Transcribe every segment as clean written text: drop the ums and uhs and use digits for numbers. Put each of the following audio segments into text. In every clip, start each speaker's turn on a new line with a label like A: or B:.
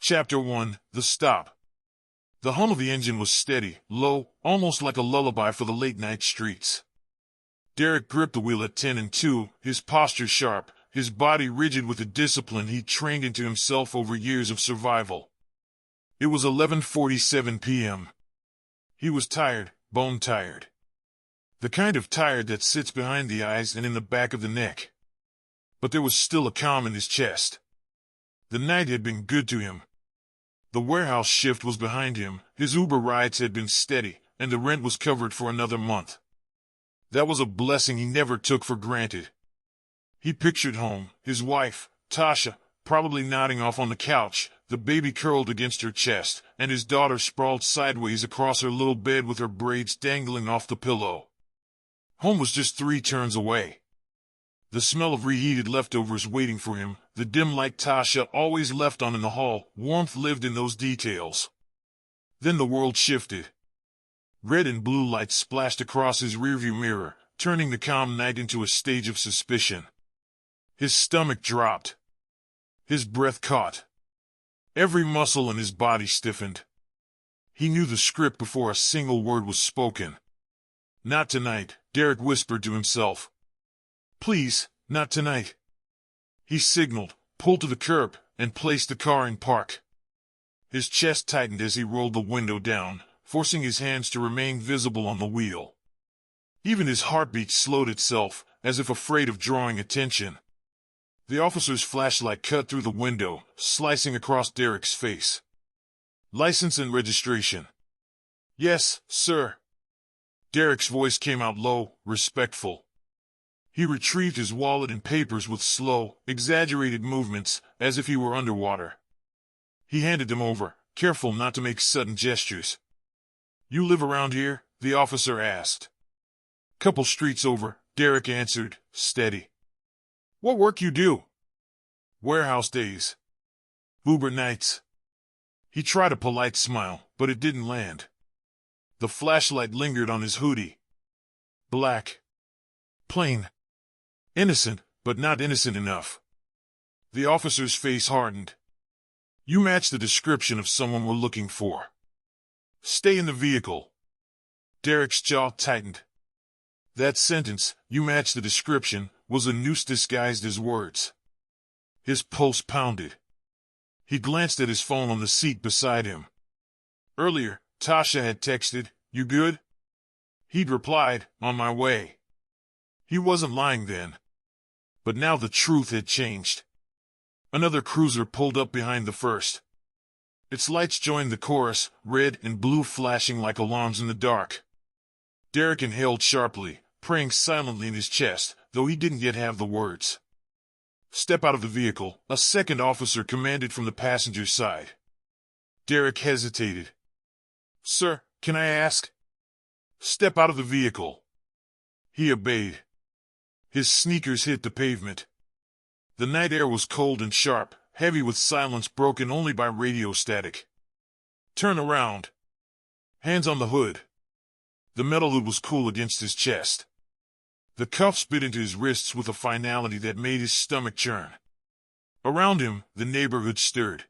A: Chapter 1: The Stop. The hum of the engine was steady, low, almost like a lullaby for the late-night streets. Derek gripped the wheel at 10 and 2, his posture sharp, his body rigid with the discipline he'd trained into himself over years of survival. It was 11:47 p.m. He was tired, bone-tired. The kind of tired that sits behind the eyes and in the back of the neck. But there was still a calm in his chest. The night had been good to him. The warehouse shift was behind him, his Uber rides had been steady, and the rent was covered for another month. That was a blessing he never took for granted. He pictured home, his wife, Tasha, probably nodding off on the couch, the baby curled against her chest, and his daughter sprawled sideways across her little bed with her braids dangling off the pillow. Home was just 3 turns away. The smell of reheated leftovers waiting for him, the dim light Tasha always left on in the hall, warmth lived in those details. Then the world shifted. Red and blue lights splashed across his rearview mirror, turning the calm night into a stage of suspicion. His stomach dropped. His breath caught. Every muscle in his body stiffened. He knew the script before a single word was spoken. Not tonight, Derek whispered to himself. Please, not tonight. He signaled, pulled to the curb, and placed the car in park. His chest tightened as he rolled the window down, forcing his hands to remain visible on the wheel. Even his heartbeat slowed itself, as if afraid of drawing attention. The officer's flashlight cut through the window, slicing across Derek's face. License and registration. Yes, sir. Derek's voice came out low, respectful. He retrieved his wallet and papers with slow, exaggerated movements, as if he were underwater. He handed them over, careful not to make sudden gestures. You live around here? The officer asked. Couple streets over, Derek answered, steady. What work you do? Warehouse days. Uber nights. He tried a polite smile, but it didn't land. The flashlight lingered on his hoodie. Black. Plain. Innocent, but not innocent enough. The officer's face hardened. You match the description of someone we're looking for. Stay in the vehicle. Derek's jaw tightened. That sentence, you match the description, was a noose disguised as words. His pulse pounded. He glanced at his phone on the seat beside him. Earlier, Tasha had texted, You good? He'd replied, On my way. He wasn't lying then. But now the truth had changed. Another cruiser pulled up behind the first. Its lights joined the chorus, red and blue flashing like alarms in the dark. Derek inhaled sharply, praying silently in his chest, though he didn't yet have the words. Step out of the vehicle, a second officer commanded from the passenger's side. Derek hesitated. Sir, can I ask? Step out of the vehicle. He obeyed. His sneakers hit the pavement. The night air was cold and sharp, heavy with silence broken only by radio static. Turn around. Hands on the hood. The metal hood was cool against his chest. The cuffs bit into his wrists with a finality that made his stomach churn. Around him, the neighborhood stirred.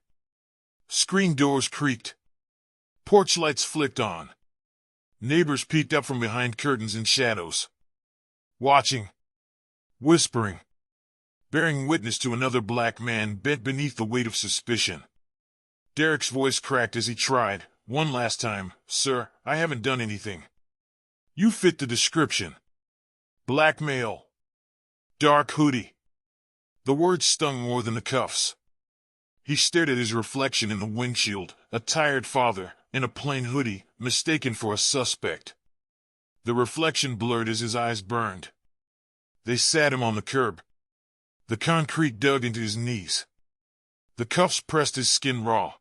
A: Screen doors creaked. Porch lights flicked on. Neighbors peeked up from behind curtains and shadows. Watching. Whispering. Bearing witness to another black man bent beneath the weight of suspicion. Derek's voice cracked as he tried, one last time, Sir, I haven't done anything. You fit the description. Black male. Dark hoodie. The words stung more than the cuffs. He stared at his reflection in the windshield, a tired father, in a plain hoodie, mistaken for a suspect. The reflection blurred as his eyes burned. They sat him on the curb. The concrete dug into his knees. The cuffs pressed his skin raw.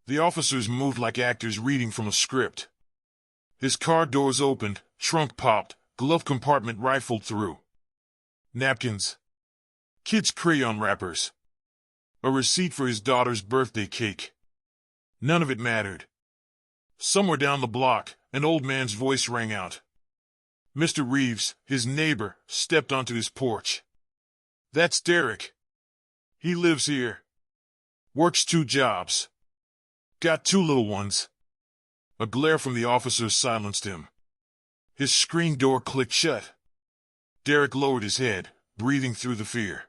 A: The officers moved like actors reading from a script. His car doors opened, trunk popped, glove compartment rifled through. Napkins. Kids' crayon wrappers. A receipt for his daughter's birthday cake. None of it mattered. Somewhere down the block, an old man's voice rang out. Mr. Reeves, his neighbor, stepped onto his porch. That's Derek. He lives here. Works 2 jobs. Got 2 little ones. A glare from the officer silenced him. His screen door clicked shut. Derek lowered his head, breathing through the fear.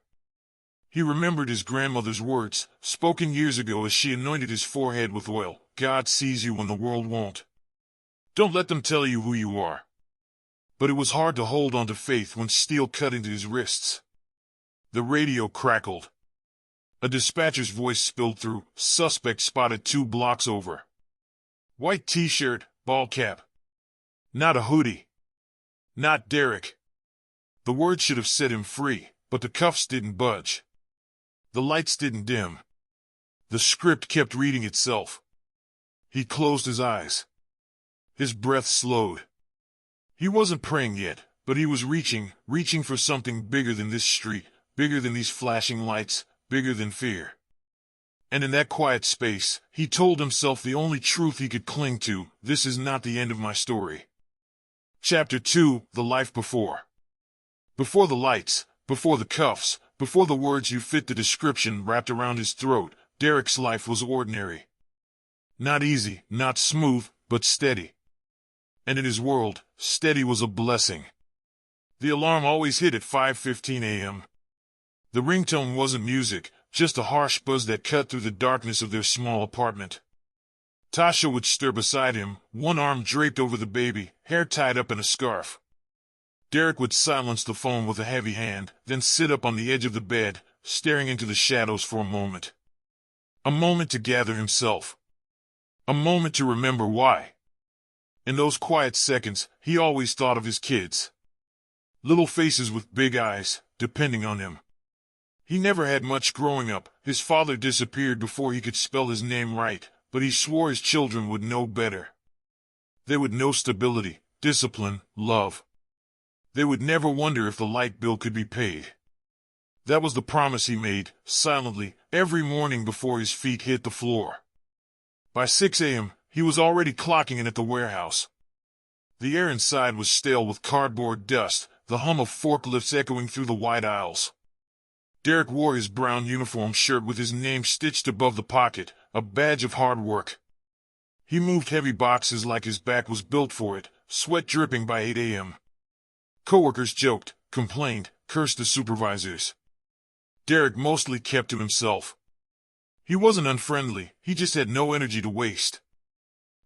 A: He remembered his grandmother's words, spoken years ago as she anointed his forehead with oil. God sees you when the world won't. Don't let them tell you who you are. But it was hard to hold on to faith when steel cut into his wrists. The radio crackled. A dispatcher's voice spilled through. Suspect spotted 2 blocks over. White t-shirt, ball cap. Not a hoodie. Not Derek. The word should have set him free, but the cuffs didn't budge. The lights didn't dim. The script kept reading itself. He closed his eyes. His breath slowed. He wasn't praying yet, but he was reaching for something bigger than this street, bigger than these flashing lights, bigger than fear. And in that quiet space, he told himself the only truth he could cling to: this is not the end of my story. Chapter 2, The Life Before. Before the lights, before the cuffs, before the words "you fit the description" wrapped around his throat, Derek's life was ordinary. Not easy, not smooth, but steady. And in his world, steady was a blessing. The alarm always hit at 5:15 a.m. The ringtone wasn't music, just a harsh buzz that cut through the darkness of their small apartment. Tasha would stir beside him, one arm draped over the baby, hair tied up in a scarf. Derek would silence the phone with a heavy hand, then sit up on the edge of the bed, staring into the shadows for a moment. A moment to gather himself. A moment to remember why. In those quiet seconds, he always thought of his kids. Little faces with big eyes, depending on him. He never had much growing up. His father disappeared before he could spell his name right, but he swore his children would know better. They would know stability, discipline, love. They would never wonder if the light bill could be paid. That was the promise he made, silently, every morning before his feet hit the floor. By 6 a.m., he was already clocking in at the warehouse. The air inside was stale with cardboard dust, the hum of forklifts echoing through the wide aisles. Derek wore his brown uniform shirt with his name stitched above the pocket, a badge of hard work. He moved heavy boxes like his back was built for it, sweat dripping by 8 a.m. Coworkers joked, complained, cursed the supervisors. Derek mostly kept to himself. He wasn't unfriendly, he just had no energy to waste.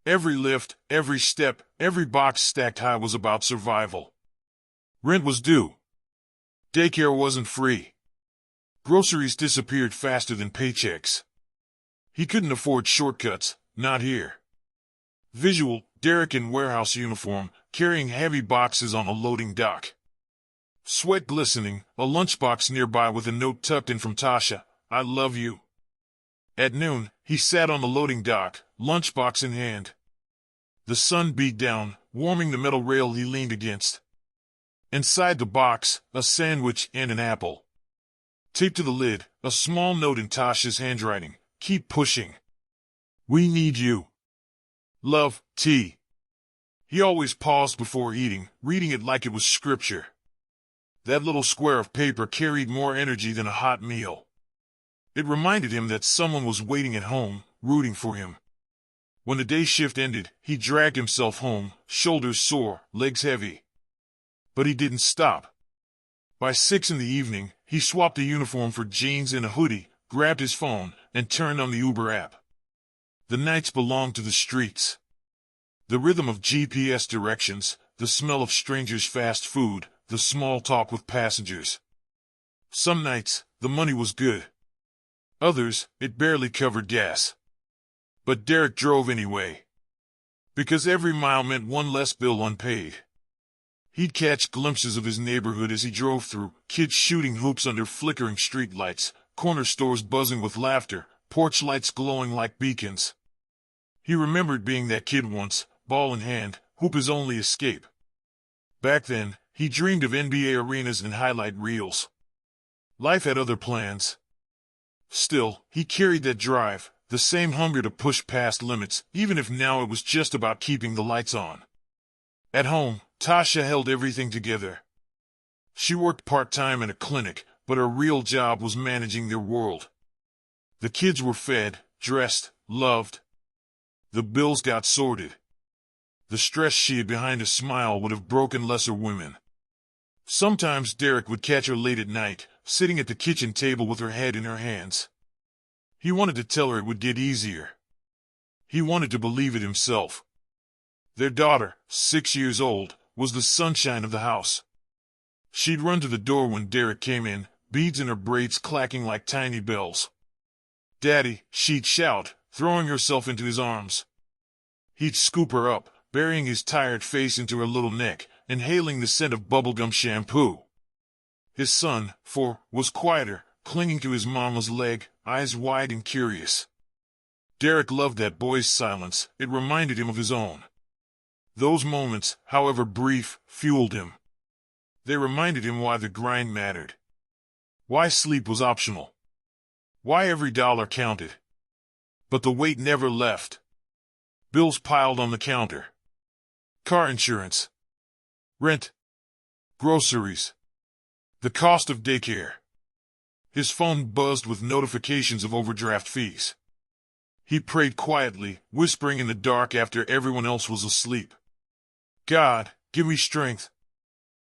A: Every lift, every step, every box stacked high was about survival. Rent was due. Daycare wasn't free. Groceries disappeared faster than paychecks. He couldn't afford shortcuts, not here. Visual, Derek in warehouse uniform, carrying heavy boxes on a loading dock. Sweat glistening, a lunchbox nearby with a note tucked in from Tasha, "I love you." At noon, he sat on the loading dock, lunchbox in hand. The sun beat down, warming the metal rail he leaned against. Inside the box, a sandwich and an apple. Taped to the lid, a small note in Tasha's handwriting, "Keep pushing. We need you. Love, T." He always paused before eating, reading it like it was scripture. That little square of paper carried more energy than a hot meal. It reminded him that someone was waiting at home, rooting for him. When the day shift ended, he dragged himself home, shoulders sore, legs heavy. But he didn't stop. By 6 in the evening, he swapped the uniform for jeans and a hoodie, grabbed his phone, and turned on the Uber app. The nights belonged to the streets. The rhythm of GPS directions, the smell of strangers' fast food, the small talk with passengers. Some nights, the money was good. Others, it barely covered gas. But Derek drove anyway. Because every mile meant one less bill unpaid. He'd catch glimpses of his neighborhood as he drove through, kids shooting hoops under flickering streetlights, corner stores buzzing with laughter, porch lights glowing like beacons. He remembered being that kid once, ball in hand, hoop his only escape. Back then, he dreamed of NBA arenas and highlight reels. Life had other plans. Still, he carried that drive, the same hunger to push past limits, even if now it was just about keeping the lights on. At home, Tasha held everything together. She worked part-time in a clinic, but her real job was managing their world. The kids were fed, dressed, loved. The bills got sorted. The stress she hid behind a smile would have broken lesser women. Sometimes Derek would catch her late at night, sitting at the kitchen table with her head in her hands. He wanted to tell her it would get easier. He wanted to believe it himself. Their daughter, 6 years old, was the sunshine of the house. She'd run to the door when Derek came in, beads in her braids clacking like tiny bells. "Daddy," she'd shout, throwing herself into his arms. He'd scoop her up, burying his tired face into her little neck, inhaling the scent of bubblegum shampoo. His son, 4, was quieter, clinging to his mama's leg, eyes wide and curious. Derek loved that boy's silence. It reminded him of his own. Those moments, however brief, fueled him. They reminded him why the grind mattered. Why sleep was optional. Why every dollar counted. But the weight never left. Bills piled on the counter. Car insurance. Rent. Groceries. The cost of daycare. His phone buzzed with notifications of overdraft fees. He prayed quietly, whispering in the dark after everyone else was asleep. "God, give me strength.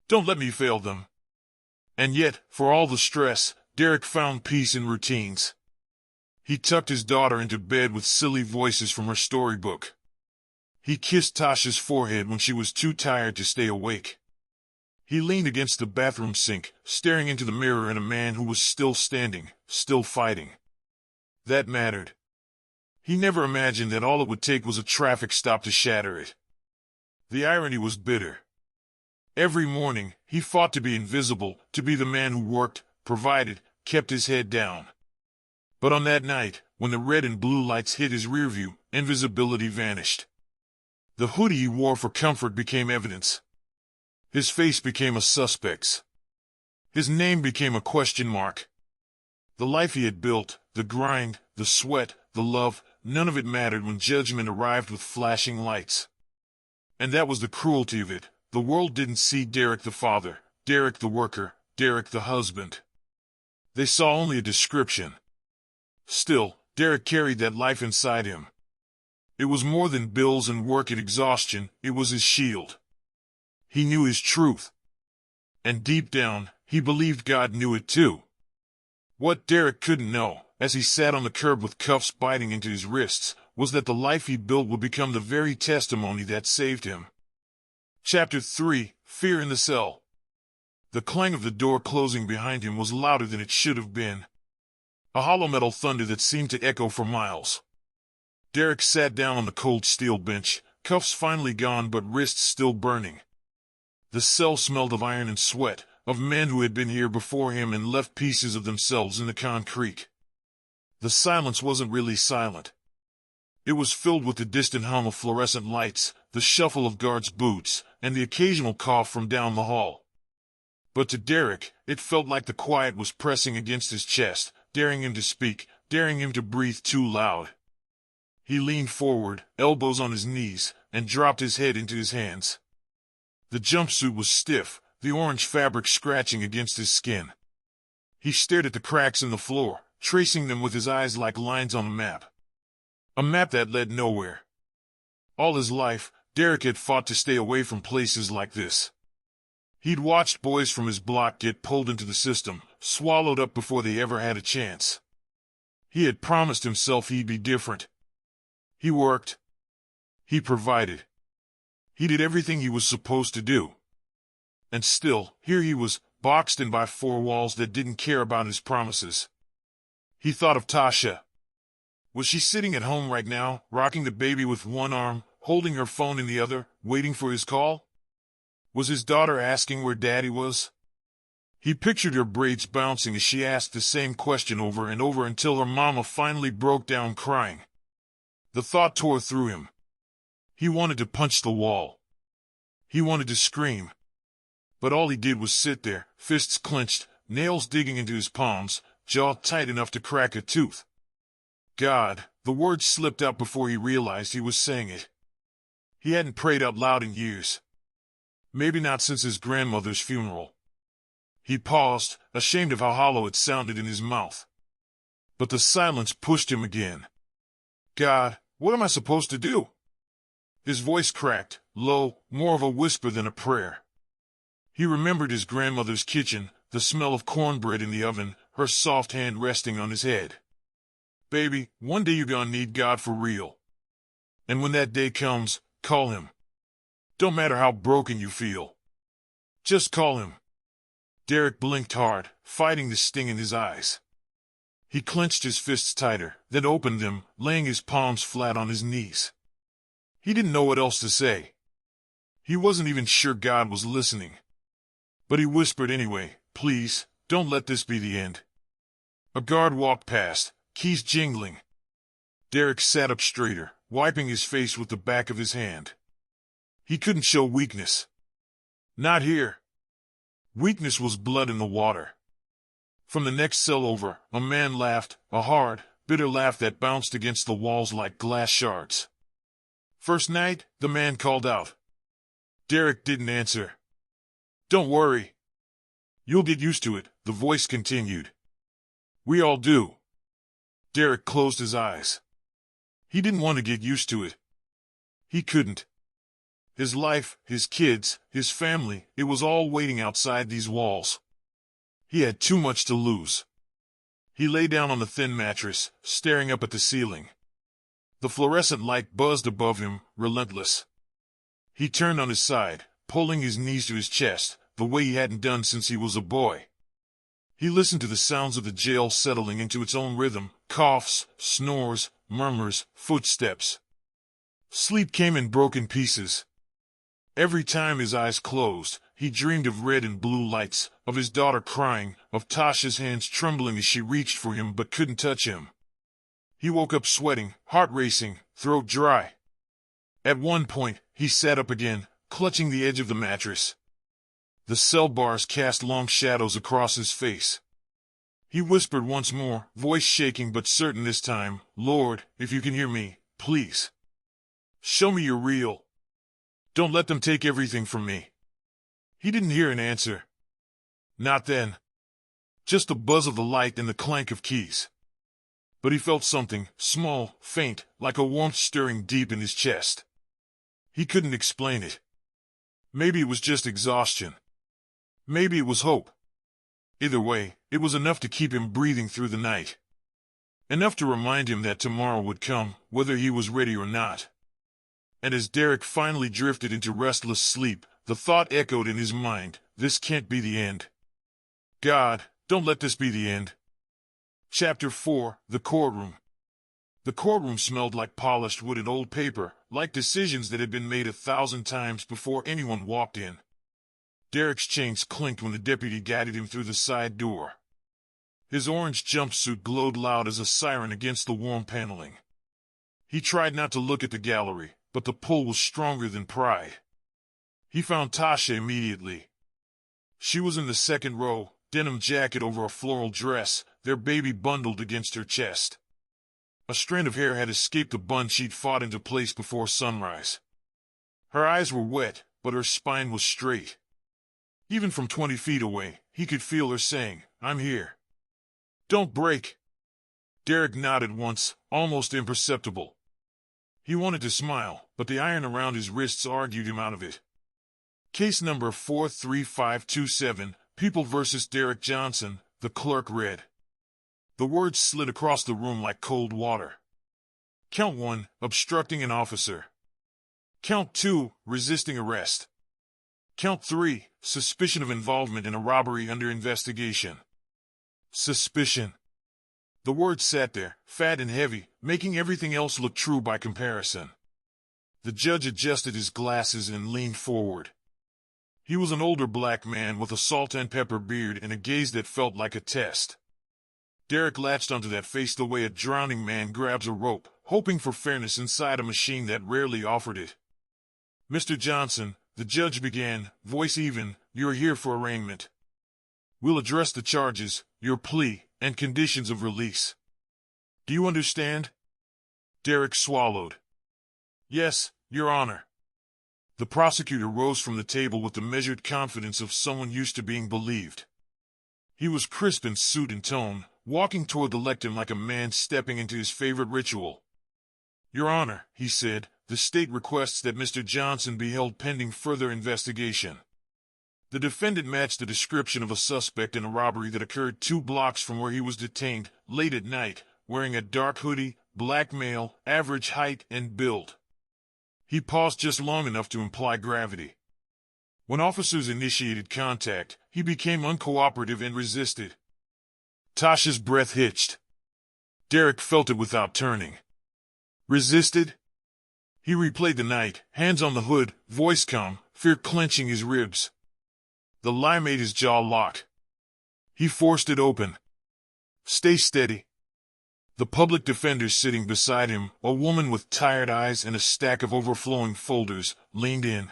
A: Don't let me fail them." And yet, for all the stress, Derek found peace in routines. He tucked his daughter into bed with silly voices from her storybook. He kissed Tasha's forehead when she was too tired to stay awake. He leaned against the bathroom sink, staring into the mirror at a man who was still standing, still fighting. That mattered. He never imagined that all it would take was a traffic stop to shatter it. The irony was bitter. Every morning, he fought to be invisible, to be the man who worked, provided, kept his head down. But on that night, when the red and blue lights hit his rearview, invisibility vanished. The hoodie he wore for comfort became evidence. His face became a suspect's. His name became a question mark. The life he had built, the grind, the sweat, the love, none of it mattered when judgment arrived with flashing lights. And that was the cruelty of it. The world didn't see Derek the father, Derek the worker, Derek the husband. They saw only a description. Still, Derek carried that life inside him. It was more than bills and work and exhaustion, it was his shield. He knew his truth. And deep down, he believed God knew it too. What Derek couldn't know, as he sat on the curb with cuffs biting into his wrists, was that the life he built would become the very testimony that saved him. Chapter 3, Fear in the Cell. The clang of the door closing behind him was louder than it should have been. A hollow metal thunder that seemed to echo for miles. Derek sat down on the cold steel bench, cuffs finally gone but wrists still burning. The cell smelled of iron and sweat, of men who had been here before him and left pieces of themselves in the concrete. The silence wasn't really silent. It was filled with the distant hum of fluorescent lights, the shuffle of guards' boots, and the occasional cough from down the hall. But to Derek, it felt like the quiet was pressing against his chest, daring him to speak, daring him to breathe too loud. He leaned forward, elbows on his knees, and dropped his head into his hands. The jumpsuit was stiff, the orange fabric scratching against his skin. He stared at the cracks in the floor, tracing them with his eyes like lines on a map. A map that led nowhere. All his life, Derek had fought to stay away from places like this. He'd watched boys from his block get pulled into the system, swallowed up before they ever had a chance. He had promised himself he'd be different. He worked. He provided. He did everything he was supposed to do. And still, here he was, boxed in by four walls that didn't care about his promises. He thought of Tasha. Was she sitting at home right now, rocking the baby with one arm, holding her phone in the other, waiting for his call? Was his daughter asking where Daddy was? He pictured her braids bouncing as she asked the same question over and over until her mama finally broke down crying. The thought tore through him. He wanted to punch the wall. He wanted to scream. But all he did was sit there, fists clenched, nails digging into his palms, jaw tight enough to crack a tooth. God, the words slipped out before he realized he was saying it. He hadn't prayed out loud in years. Maybe not since his grandmother's funeral. He paused, ashamed of how hollow it sounded in his mouth. But the silence pushed him again. God, what am I supposed to do? His voice cracked, low, more of a whisper than a prayer. He remembered his grandmother's kitchen, the smell of cornbread in the oven, her soft hand resting on his head. Baby, one day you're gonna need God for real. And when that day comes, call him. Don't matter how broken you feel. Just call him. Derek blinked hard, fighting the sting in his eyes. He clenched his fists tighter, then opened them, laying his palms flat on his knees. He didn't know what else to say. He wasn't even sure God was listening. But he whispered anyway, please, don't let this be the end. A guard walked past, keys jingling. Derek sat up straighter, wiping his face with the back of his hand. He couldn't show weakness. Not here. Weakness was blood in the water. From the next cell over, a man laughed, a hard, bitter laugh that bounced against the walls like glass shards. First night, the man called out. Derek didn't answer. Don't worry. You'll get used to it, the voice continued. We all do. Derek closed his eyes. He didn't want to get used to it. He couldn't. His life, his kids, his family, it was all waiting outside these walls. He had too much to lose. He lay down on the thin mattress, staring up at the ceiling. The fluorescent light buzzed above him, relentless. He turned on his side, pulling his knees to his chest, the way he hadn't done since he was a boy. He listened to the sounds of the jail settling into its own rhythm, coughs, snores, murmurs, footsteps. Sleep came in broken pieces. Every time his eyes closed, he dreamed of red and blue lights, of his daughter crying, of Tasha's hands trembling as she reached for him but couldn't touch him. He woke up sweating, heart racing, throat dry. At one point, he sat up again, clutching the edge of the mattress. The cell bars cast long shadows across his face. He whispered once more, voice shaking but certain this time, Lord, if you can hear me, please. Show me you're real. Don't let them take everything from me. He didn't hear an answer. Not then. Just the buzz of the light and the clank of keys. But he felt something, small, faint, like a warmth stirring deep in his chest. He couldn't explain it. Maybe it was just exhaustion. Maybe it was hope. Either way, it was enough to keep him breathing through the night. Enough to remind him that tomorrow would come, whether he was ready or not. And as Derek finally drifted into restless sleep, the thought echoed in his mind, this can't be the end. God, don't let this be the end. Chapter 4, The Courtroom. The courtroom smelled like polished wood and old paper, like decisions that had been made 1,000 times before anyone walked in. Derek's chains clinked when the deputy guided him through the side door. His orange jumpsuit glowed loud as a siren against the warm paneling. He tried not to look at the gallery, but the pull was stronger than pride. He found Tasha immediately. She was in the second row, denim jacket over a floral dress, their baby bundled against her chest. A strand of hair had escaped the bun she'd fought into place before sunrise. Her eyes were wet, but her spine was straight. Even from 20 feet away, he could feel her saying, I'm here. Don't break. Derek nodded once, almost imperceptible. He wanted to smile, but the iron around his wrists argued him out of it. Case number 43527, People vs. Derek Johnson, the clerk read. The words slid across the room like cold water. Count 1, obstructing an officer. Count 2, resisting arrest. Count 3, suspicion of involvement in a robbery under investigation. Suspicion. The word sat there, fat and heavy, making everything else look true by comparison. The judge adjusted his glasses and leaned forward. He was an older black man with a salt and pepper beard and a gaze that felt like a test. Derek latched onto that face the way a drowning man grabs a rope, hoping for fairness inside a machine that rarely offered it. Mr. Johnson, the judge began, voice even, you're here for arraignment. We'll address the charges, your plea, and conditions of release. Do you understand? Derek swallowed. Yes, Your Honor. The prosecutor rose from the table with the measured confidence of someone used to being believed. He was crisp in suit and tone, walking toward the lectern like a man stepping into his favorite ritual. "Your Honor," he said, "the state requests that Mr. Johnson be held pending further investigation." The defendant matched the description of a suspect in a robbery that occurred 2 blocks from where he was detained, late at night, wearing a dark hoodie, black male, average height and build. He paused just long enough to imply gravity. When officers initiated contact, he became uncooperative and resisted. Tasha's breath hitched. Derek felt it without turning. Resisted? He replayed the night, hands on the hood, voice calm, fear clenching his ribs. The lie made his jaw lock. He forced it open. "Stay steady." The public defender sitting beside him, a woman with tired eyes and a stack of overflowing folders, leaned in.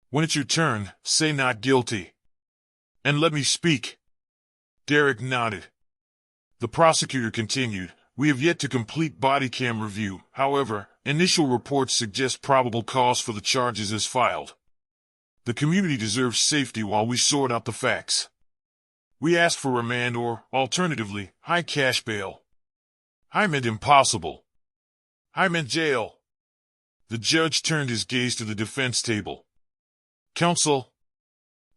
A: "When it's your turn, say not guilty. And let me speak." Derek nodded. The prosecutor continued, "We have yet to complete body cam review. However, initial reports suggest probable cause for the charges as filed. The community deserves safety while we sort out the facts. We ask for remand or, alternatively, high cash bail." "I meant impossible. I meant jail." The judge turned his gaze to the defense table. "Counsel."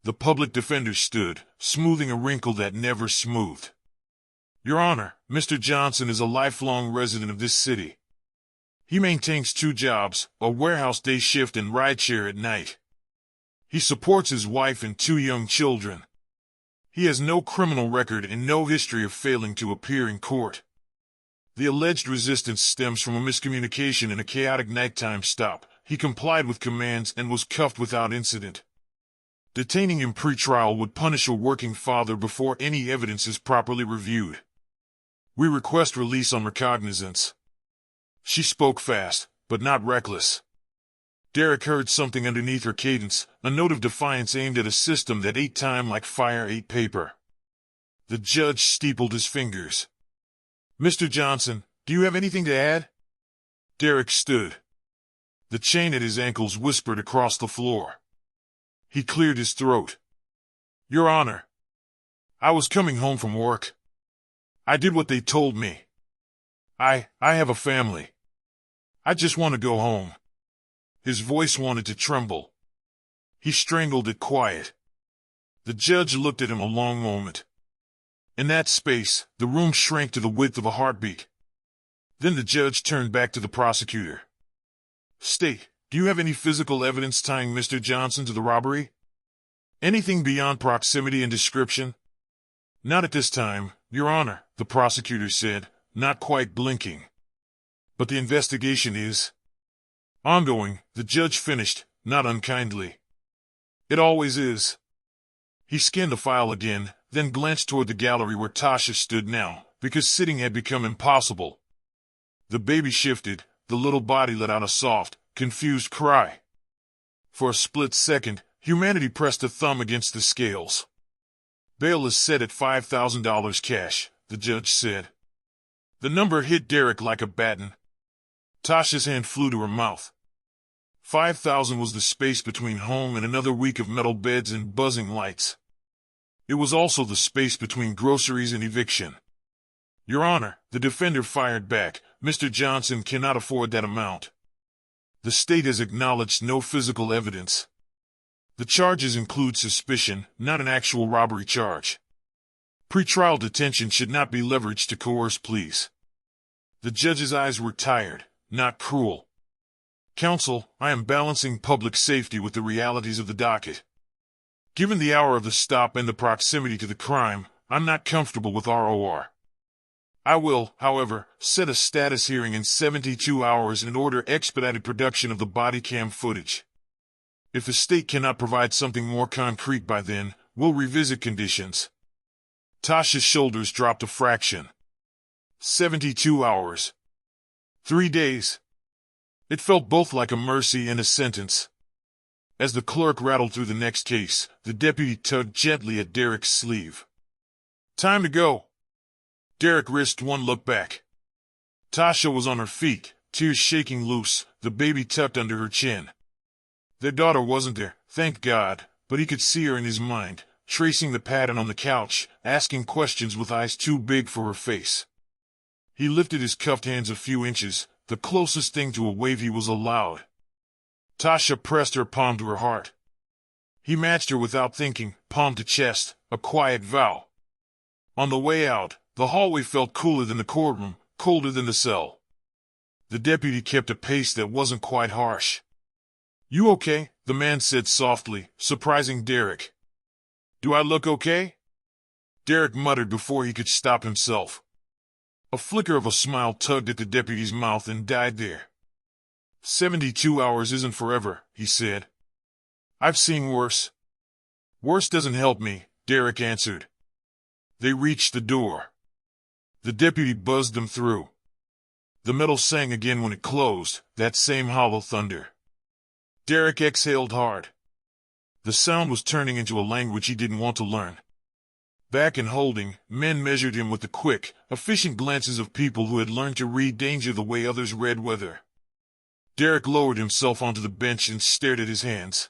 A: The public defender stood, smoothing a wrinkle that never smoothed. "Your Honor, Mr. Johnson is a lifelong resident of this city. He maintains 2 jobs, a warehouse day shift and rideshare at night. He supports his wife and 2 young children. He has no criminal record and no history of failing to appear in court. The alleged resistance stems from a miscommunication and a chaotic nighttime stop. He complied with commands and was cuffed without incident. Detaining him pre-trial would punish a working father before any evidence is properly reviewed. We request release on recognizance." She spoke fast, but not reckless. Derek heard something underneath her cadence, a note of defiance aimed at a system that ate time like fire ate paper. The judge steepled his fingers. "Mr. Johnson, do you have anything to add?" Derek stood. The chain at his ankles whispered across the floor. He cleared his throat. "Your Honor, I was coming home from work. I did what they told me. I have a family. I just want to go home." His voice wanted to tremble. He strangled it quiet. The judge looked at him a long moment. In that space, the room shrank to the width of a heartbeat. Then the judge turned back to the prosecutor. "State, do you have any physical evidence tying Mr. Johnson to the robbery? Anything beyond proximity and description?" "Not at this time, Your Honor," the prosecutor said, not quite blinking. "But the investigation is ongoing," the judge finished, not unkindly. "It always is." He scanned the file again, then glanced toward the gallery where Tasha stood now, because sitting had become impossible. The baby shifted, the little body let out a soft, confused cry. For a split second, humanity pressed a thumb against the scales. "Bail is set at $5,000 cash," the judge said. The number hit Derek like a baton. Tasha's hand flew to her mouth. 5,000 was the space between home and another week of metal beds and buzzing lights. It was also the space between groceries and eviction. "Your Honor," the defender fired back, "Mr. Johnson cannot afford that amount. The state has acknowledged no physical evidence. The charges include suspicion, not an actual robbery charge. Pre-trial detention should not be leveraged to coerce pleas." The judge's eyes were tired, not cruel. "Counsel, I am balancing public safety with the realities of the docket. Given the hour of the stop and the proximity to the crime, I'm not comfortable with ROR. I will, however, set a status hearing in 72 hours and order expedited production of the body cam footage. If the state cannot provide something more concrete by then, we'll revisit conditions." Tasha's shoulders dropped a fraction. 72 hours. 3 days. It felt both like a mercy and a sentence. As the clerk rattled through the next case, the deputy tugged gently at Derek's sleeve. "Time to go." Derek risked one look back. Tasha was on her feet, tears shaking loose, the baby tucked under her chin. Their daughter wasn't there, thank God, but he could see her in his mind, tracing the pattern on the couch, asking questions with eyes too big for her face. He lifted his cuffed hands a few inches, the closest thing to a wave he was allowed. Tasha pressed her palm to her heart. He matched her without thinking, palm to chest, a quiet vow. On the way out, the hallway felt cooler than the courtroom, colder than the cell. The deputy kept a pace that wasn't quite harsh. "You okay?" the man said softly, surprising Derek. "Do I look okay?" Derek muttered before he could stop himself. A flicker of a smile tugged at the deputy's mouth and died there. 72 hours isn't forever, he said. "I've seen worse." "Worse doesn't help me," Derek answered. They reached the door. The deputy buzzed them through. The metal sang again when it closed, that same hollow thunder. Derek exhaled hard. The sound was turning into a language he didn't want to learn. Back in holding, men measured him with the quick, efficient glances of people who had learned to read danger the way others read weather. Derek lowered himself onto the bench and stared at his hands.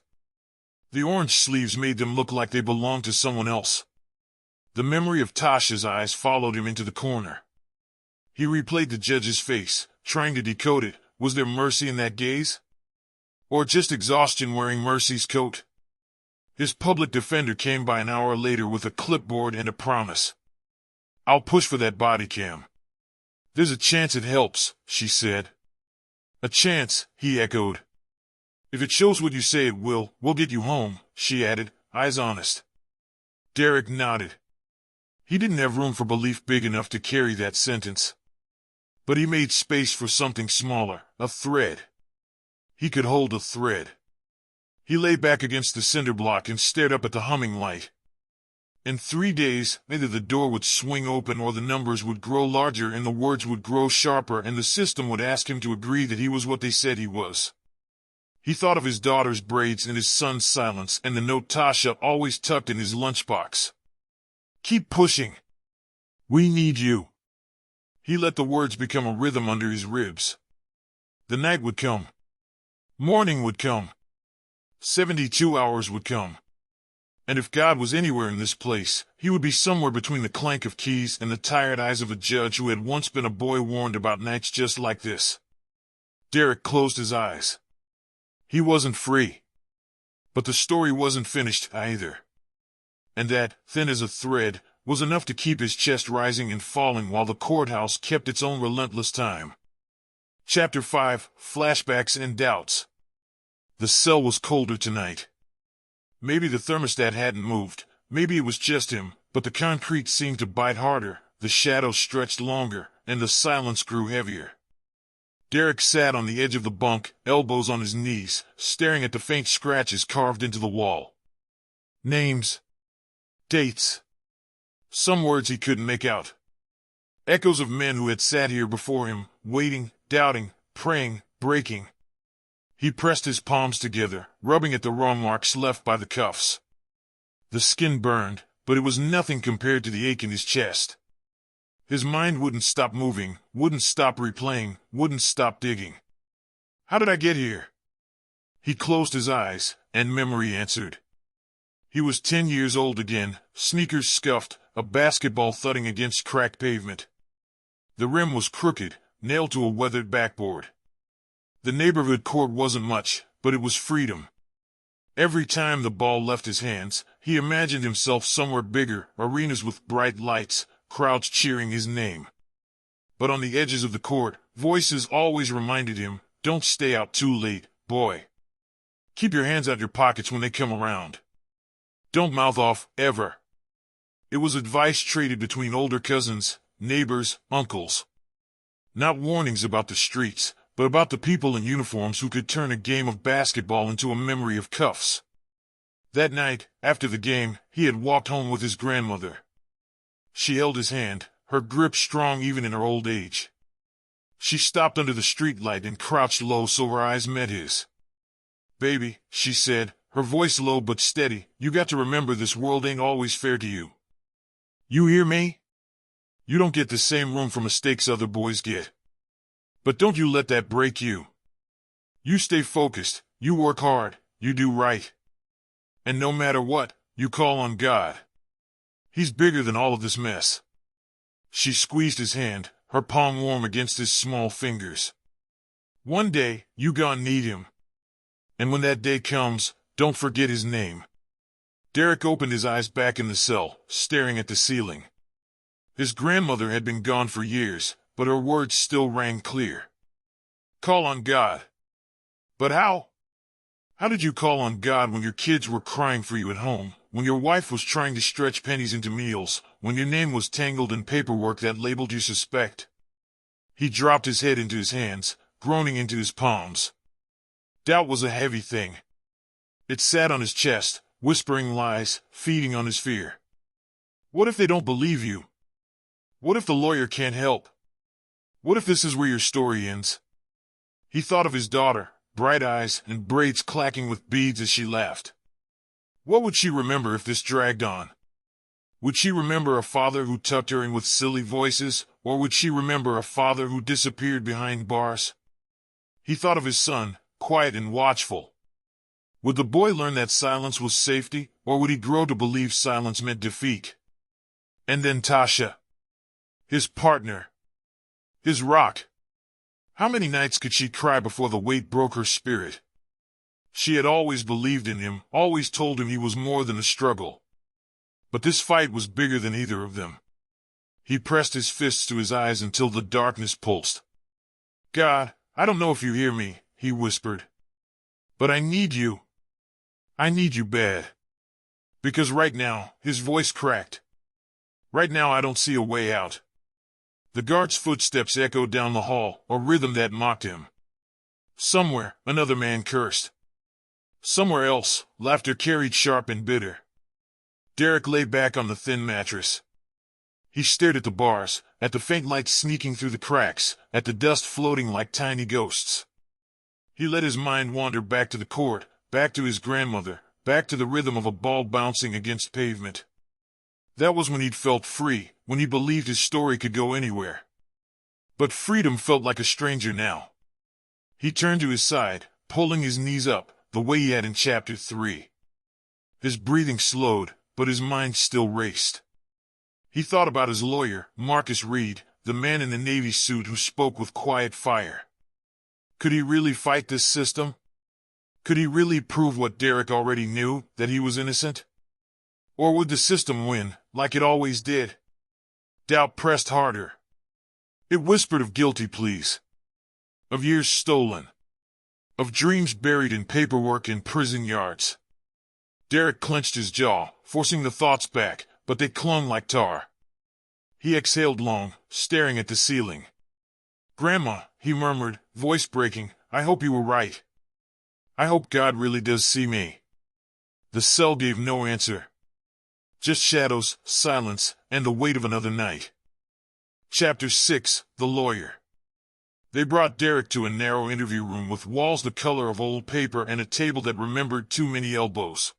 A: The orange sleeves made them look like they belonged to someone else. The memory of Tasha's eyes followed him into the corner. He replayed the judge's face, trying to decode it. Was there mercy in that gaze? Or just exhaustion wearing mercy's coat? His public defender came by an hour later with a clipboard and a promise. "I'll push for that body cam." "There's a chance it helps," she said. "A chance," he echoed. "If it shows what you say it will, we'll get you home," she added, eyes honest. Derek nodded. He didn't have room for belief big enough to carry that sentence. But he made space for something smaller, a thread. He could hold a thread. He lay back against the cinder block and stared up at the humming light. In 3 days, either the door would swing open or the numbers would grow larger and the words would grow sharper and the system would ask him to agree that he was what they said he was. He thought of his daughter's braids and his son's silence and the note Tasha always tucked in his lunchbox. "Keep pushing. We need you." He let the words become a rhythm under his ribs. The night would come. Morning would come. 72 hours would come. And if God was anywhere in this place, he would be somewhere between the clank of keys and the tired eyes of a judge who had once been a boy warned about nights just like this. Derek closed his eyes. He wasn't free. But the story wasn't finished either. And that, thin as a thread, was enough to keep his chest rising and falling while the courthouse kept its own relentless time. Chapter 5, Flashbacks and Doubts. The cell was colder tonight. Maybe the thermostat hadn't moved, maybe it was just him, but the concrete seemed to bite harder, the shadows stretched longer, and the silence grew heavier. Derek sat on the edge of the bunk, elbows on his knees, staring at the faint scratches carved into the wall. Names. Dates. Some words he couldn't make out. Echoes of men who had sat here before him, waiting, doubting, praying, breaking. He pressed his palms together, rubbing at the raw marks left by the cuffs. The skin burned, but it was nothing compared to the ache in his chest. His mind wouldn't stop moving, wouldn't stop replaying, wouldn't stop digging. How did I get here? He closed his eyes, and memory answered. He was 10 years old again, sneakers scuffed, a basketball thudding against cracked pavement. The rim was crooked, nailed to a weathered backboard. The neighborhood court wasn't much, but it was freedom. Every time the ball left his hands, he imagined himself somewhere bigger, arenas with bright lights, crowds cheering his name. But on the edges of the court, voices always reminded him, "Don't stay out too late, boy. Keep your hands out your pockets when they come around. Don't mouth off, ever." It was advice traded between older cousins, neighbors, uncles. Not warnings about the streets, but about the people in uniforms who could turn a game of basketball into a memory of cuffs. That night, after the game, he had walked home with his grandmother. She held his hand, her grip strong even in her old age. She stopped under the streetlight and crouched low so her eyes met his. "Baby," she said, her voice low but steady, "you got to remember this world ain't always fair to you. You hear me? You don't get the same room for mistakes other boys get. But don't you let that break you. You stay focused, you work hard, you do right. And no matter what, You call on God. He's bigger than all of this mess. She squeezed his hand, her palm warm against his small fingers. One day, you gonna need him. And when that day comes, don't forget his name. Derek opened his eyes back in the cell, staring at the ceiling. His grandmother had been gone for years, but her words still rang clear. Call on God. But how? How did you call on God when your kids were crying for you at home, when your wife was trying to stretch pennies into meals, when your name was tangled in paperwork that labeled you suspect? He dropped his head into his hands, groaning into his palms. Doubt was a heavy thing. It sat on his chest, whispering lies, feeding on his fear. What if they don't believe you? What if the lawyer can't help? What if this is where your story ends? He thought of his daughter, bright eyes and braids clacking with beads as she laughed. What would she remember if this dragged on? Would she remember a father who tucked her in with silly voices, or would she remember a father who disappeared behind bars? He thought of his son, quiet and watchful. Would the boy learn that silence was safety, or would he grow to believe silence meant defeat? And then Tasha. His partner. His rock. How many nights could she cry before the weight broke her spirit? She had always believed in him, always told him he was more than a struggle. But this fight was bigger than either of them. He pressed his fists to his eyes until the darkness pulsed. God, I don't know if you hear me, he whispered. But I need you. I need you bad. Because right now, his voice cracked. Right now I don't see a way out. The guard's footsteps echoed down the hall, a rhythm that mocked him. Somewhere, another man cursed. Somewhere else, laughter carried sharp and bitter. Derek lay back on the thin mattress. He stared at the bars, at the faint light sneaking through the cracks, at the dust floating like tiny ghosts. He let his mind wander back to the court, back to his grandmother, back to the rhythm of a ball bouncing against pavement. That was when he'd felt free, when he believed his story could go anywhere. But freedom felt like a stranger now. He turned to his side, pulling his knees up, the way he had in Chapter 3. His breathing slowed, but his mind still raced. He thought about his lawyer, Marcus Reed, the man in the Navy suit who spoke with quiet fire. Could he really fight this system? Could he really prove what Derek already knew, that he was innocent? Or would the system win, like it always did? Doubt pressed harder. It whispered of guilty pleas. Of years stolen. Of dreams buried in paperwork in prison yards. Derek clenched his jaw, forcing the thoughts back, but they clung like tar. He exhaled long, staring at the ceiling. Grandma, he murmured, voice breaking, I hope you were right. I hope God really does see me. The cell gave no answer. Just shadows, silence, and the weight of another night. Chapter 6, The Lawyer. They brought Derek to a narrow interview room with walls the color of old paper and a table that remembered too many elbows.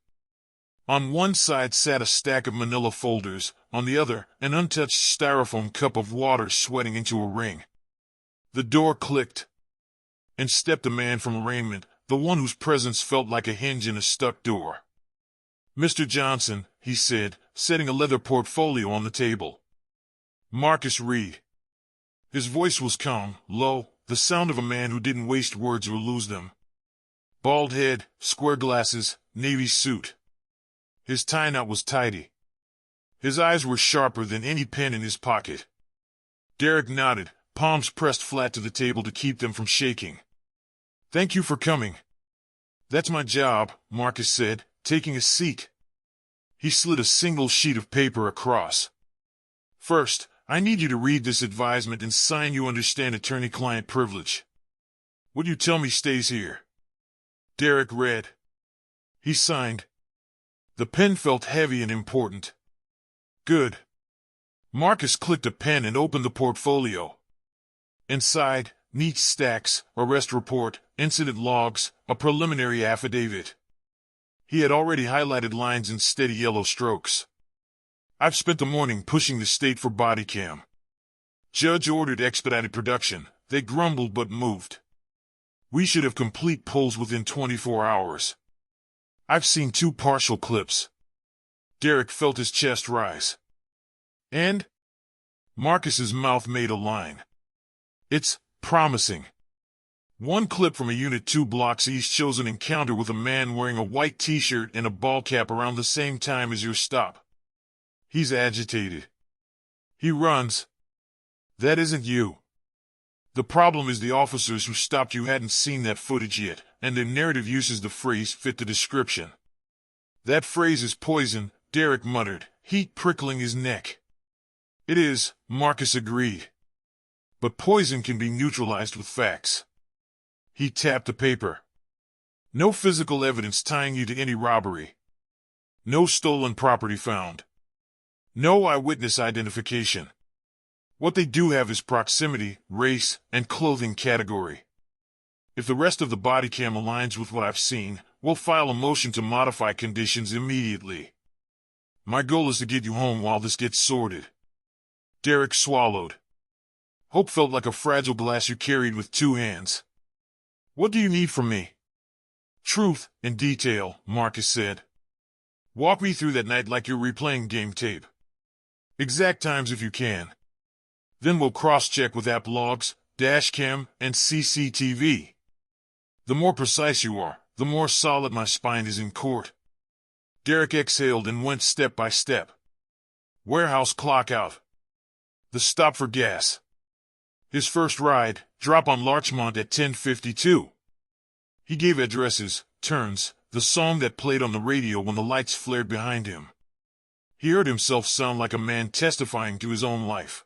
A: On one side sat a stack of manila folders, on the other, an untouched styrofoam cup of water sweating into a ring. The door clicked, and stepped a man from arraignment, the one whose presence felt like a hinge in a stuck door. Mr. Johnson, he said, setting a leather portfolio on the table. Marcus Reed. His voice was calm, low, the sound of a man who didn't waste words or lose them. Bald head, square glasses, navy suit. His tie-knot was tidy. His eyes were sharper than any pen in his pocket. Derek nodded, palms pressed flat to the table to keep them from shaking. Thank you for coming. That's my job, Marcus said, taking a seat. He slid a single sheet of paper across. First, I need you to read this advisement and sign. You understand attorney-client privilege. What you tell me stays here. Derek read. He signed. The pen felt heavy and important. Good. Marcus clicked a pen and opened the portfolio. Inside, neat stacks, arrest report, incident logs, a preliminary affidavit. He had already highlighted lines in steady yellow strokes. I've spent the morning pushing the state for body cam. Judge ordered expedited production. They grumbled but moved. We should have complete polls within 24 hours. I've seen 2 partial clips. Derek felt his chest rise. And? Marcus's mouth made a line. It's promising. One clip from a unit 2 blocks east shows an encounter with a man wearing a white t-shirt and a ball cap around the same time as your stop. He's agitated. He runs. That isn't you. The problem is the officers who stopped you hadn't seen that footage yet, and their narrative uses the phrase fit the description. That phrase is poison, Derek muttered, heat prickling his neck. It is, Marcus agreed. But poison can be neutralized with facts. He tapped the paper. No physical evidence tying you to any robbery. No stolen property found. No eyewitness identification. What they do have is proximity, race, and clothing category. If the rest of the body cam aligns with what I've seen, we'll file a motion to modify conditions immediately. My goal is to get you home while this gets sorted. Derek swallowed. Hope felt like a fragile glass you carried with 2 hands. What do you need from me? Truth, in detail, Marcus said. Walk me through that night like you're replaying game tape. Exact times if you can. Then we'll cross-check with app logs, dashcam, and CCTV. The more precise you are, the more solid my spine is in court. Derek exhaled and went step by step. Warehouse clock out. The stop for gas. His first ride, drop on Larchmont at 10:52. He gave addresses, turns, the song that played on the radio when the lights flared behind him. He heard himself sound like a man testifying to his own life.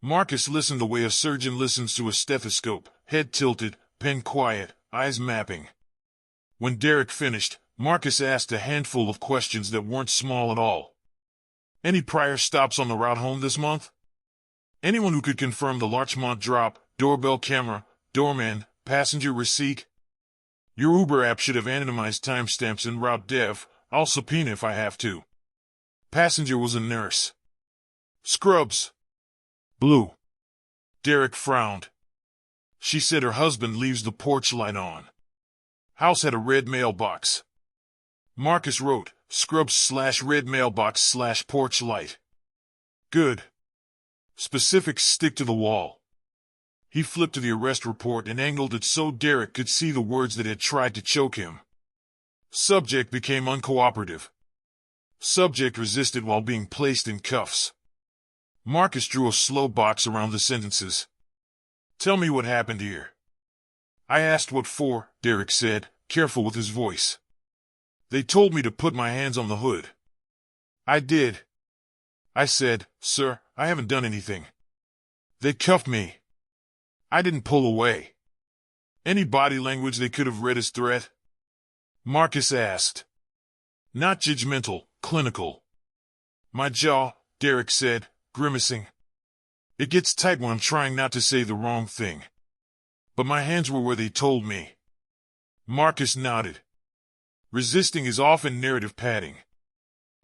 A: Marcus listened the way a surgeon listens to a stethoscope, head tilted, pen quiet, eyes mapping. When Derek finished, Marcus asked a handful of questions that weren't small at all. Any prior stops on the route home this month? Anyone who could confirm the Larchmont drop, doorbell camera, doorman, passenger receipt? Your Uber app should have anonymized timestamps in route dev. I'll subpoena if I have to. Passenger was a nurse. Scrubs. Blue. Derek frowned. She said her husband leaves the porch light on. House had a red mailbox. Marcus wrote, Scrubs/red mailbox/porch light. Good. Specifics stick to the wall. He flipped to the arrest report and angled it so Derek could see the words that had tried to choke him. Subject became uncooperative. Subject resisted while being placed in cuffs. Marcus drew a slow box around the sentences. Tell me what happened here. I asked what for, Derek said, careful with his voice. They told me to put my hands on the hood. I did. I said, sir, I haven't done anything. They cuffed me. I didn't pull away. Any body language they could have read as threat? Marcus asked. Not judgmental, clinical. My jaw, Derek said, grimacing. It gets tight when I'm trying not to say the wrong thing. But my hands were where they told me. Marcus nodded. Resisting is often narrative padding.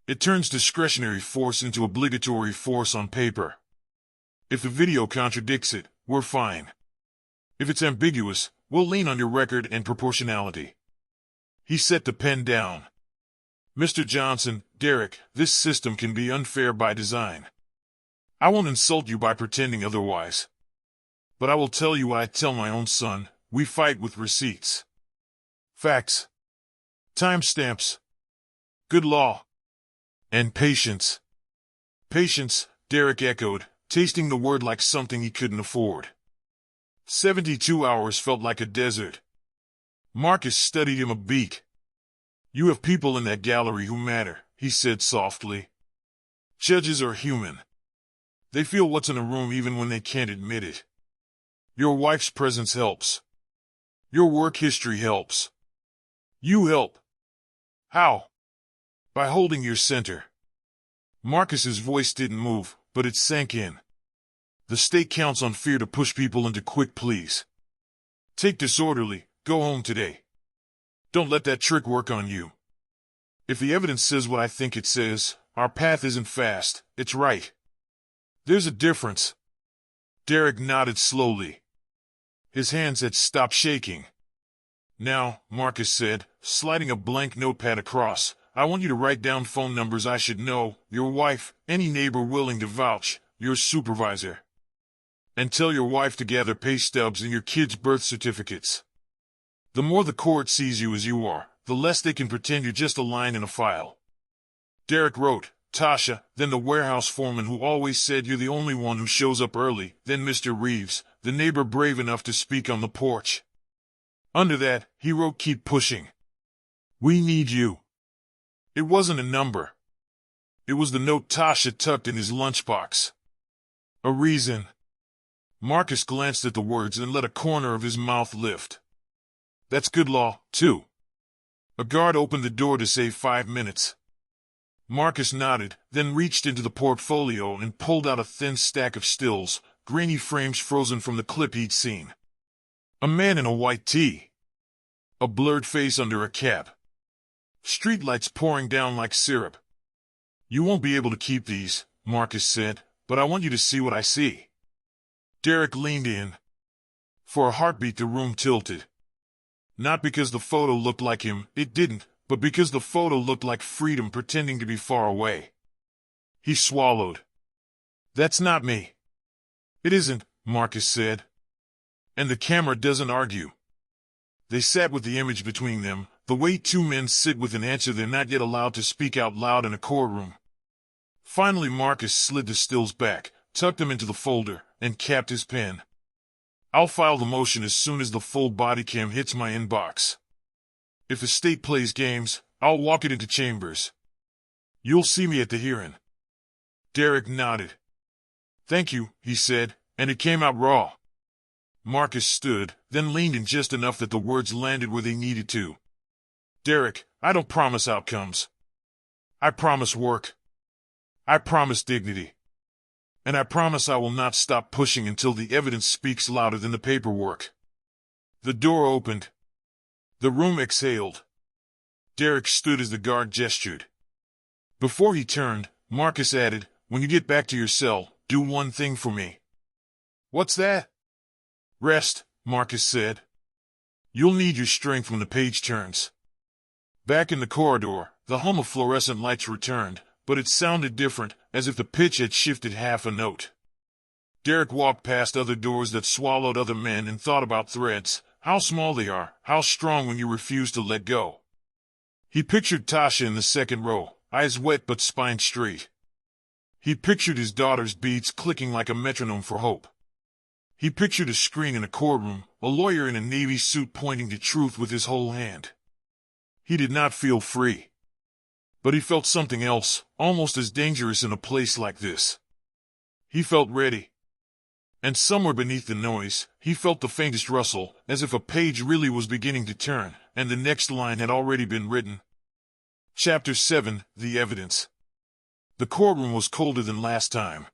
A: It turns discretionary force into obligatory force on paper. If the video contradicts it, we're fine. If it's ambiguous, we'll lean on your record and proportionality. He set the pen down. Mr. Johnson, Derek, this system can be unfair by design. I won't insult you by pretending otherwise. But I will tell you what I tell my own son, we fight with receipts. Facts. Timestamps. Good law. And patience. Patience, Derek echoed, tasting the word like something he couldn't afford. 72 hours felt like a desert. Marcus studied him a beat. You have people in that gallery who matter, he said softly. Judges are human. They feel what's in a room even when they can't admit it. Your wife's presence helps. Your work history helps. You help. How? By holding your center. Marcus's voice didn't move, but it sank in. The state counts on fear to push people into quick pleas. Take disorderly, go home today. Don't let that trick work on you. If the evidence says what I think it says, our path isn't fast, it's right. There's a difference. Derek nodded slowly. His hands had stopped shaking. Now, Marcus said, sliding a blank notepad across, I want you to write down phone numbers I should know, your wife, any neighbor willing to vouch, your supervisor. And tell your wife to gather pay stubs and your kids' birth certificates. The more the court sees you as you are, the less they can pretend you're just a line in a file. Derek wrote, Tasha, then the warehouse foreman who always said you're the only one who shows up early, then Mr. Reeves, the neighbor brave enough to speak on the porch. Under that, he wrote keep pushing. We need you. It wasn't a number. It was the note Tasha tucked in his lunchbox. A reason. Marcus glanced at the words and let a corner of his mouth lift. That's good law, too. A guard opened the door to say 5 minutes. Marcus nodded, then reached into the portfolio and pulled out a thin stack of stills, grainy frames frozen from the clip he'd seen. A man in a white tee. A blurred face under a cap. Streetlights pouring down like syrup. You won't be able to keep these, Marcus said, but I want you to see what I see. Derek leaned in. For a heartbeat the room tilted. Not because the photo looked like him, it didn't, but because the photo looked like freedom pretending to be far away. He swallowed. That's not me. It isn't, Marcus said. And the camera doesn't argue. They sat with the image between them, the way two men sit with an answer they're not yet allowed to speak out loud in a courtroom. Finally Marcus slid the stills back, tucked them into the folder, and capped his pen. I'll file the motion as soon as the full body cam hits my inbox. If the state plays games, I'll walk it into chambers. You'll see me at the hearing. Derek nodded. Thank you, he said, and it came out raw. Marcus stood, then leaned in just enough that the words landed where they needed to. Derek, I don't promise outcomes. I promise work. I promise dignity. And I promise I will not stop pushing until the evidence speaks louder than the paperwork. The door opened. The room exhaled. Derek stood as the guard gestured. Before he turned, Marcus added, when you get back to your cell, do one thing for me. What's that? Rest, Marcus said. You'll need your strength when the page turns. Back in the corridor, the hum of fluorescent lights returned, but it sounded different, as if the pitch had shifted half a note. Derek walked past other doors that swallowed other men and thought about threads, how small they are, how strong when you refuse to let go. He pictured Tasha in the second row, eyes wet but spine straight. He pictured his daughter's beats clicking like a metronome for hope. He pictured a screen in a courtroom, a lawyer in a navy suit pointing to truth with his whole hand. He did not feel free. But he felt something else, almost as dangerous in a place like this. He felt ready. And somewhere beneath the noise, he felt the faintest rustle, as if a page really was beginning to turn, and the next line had already been written. Chapter 7, The Evidence. The courtroom was colder than last time.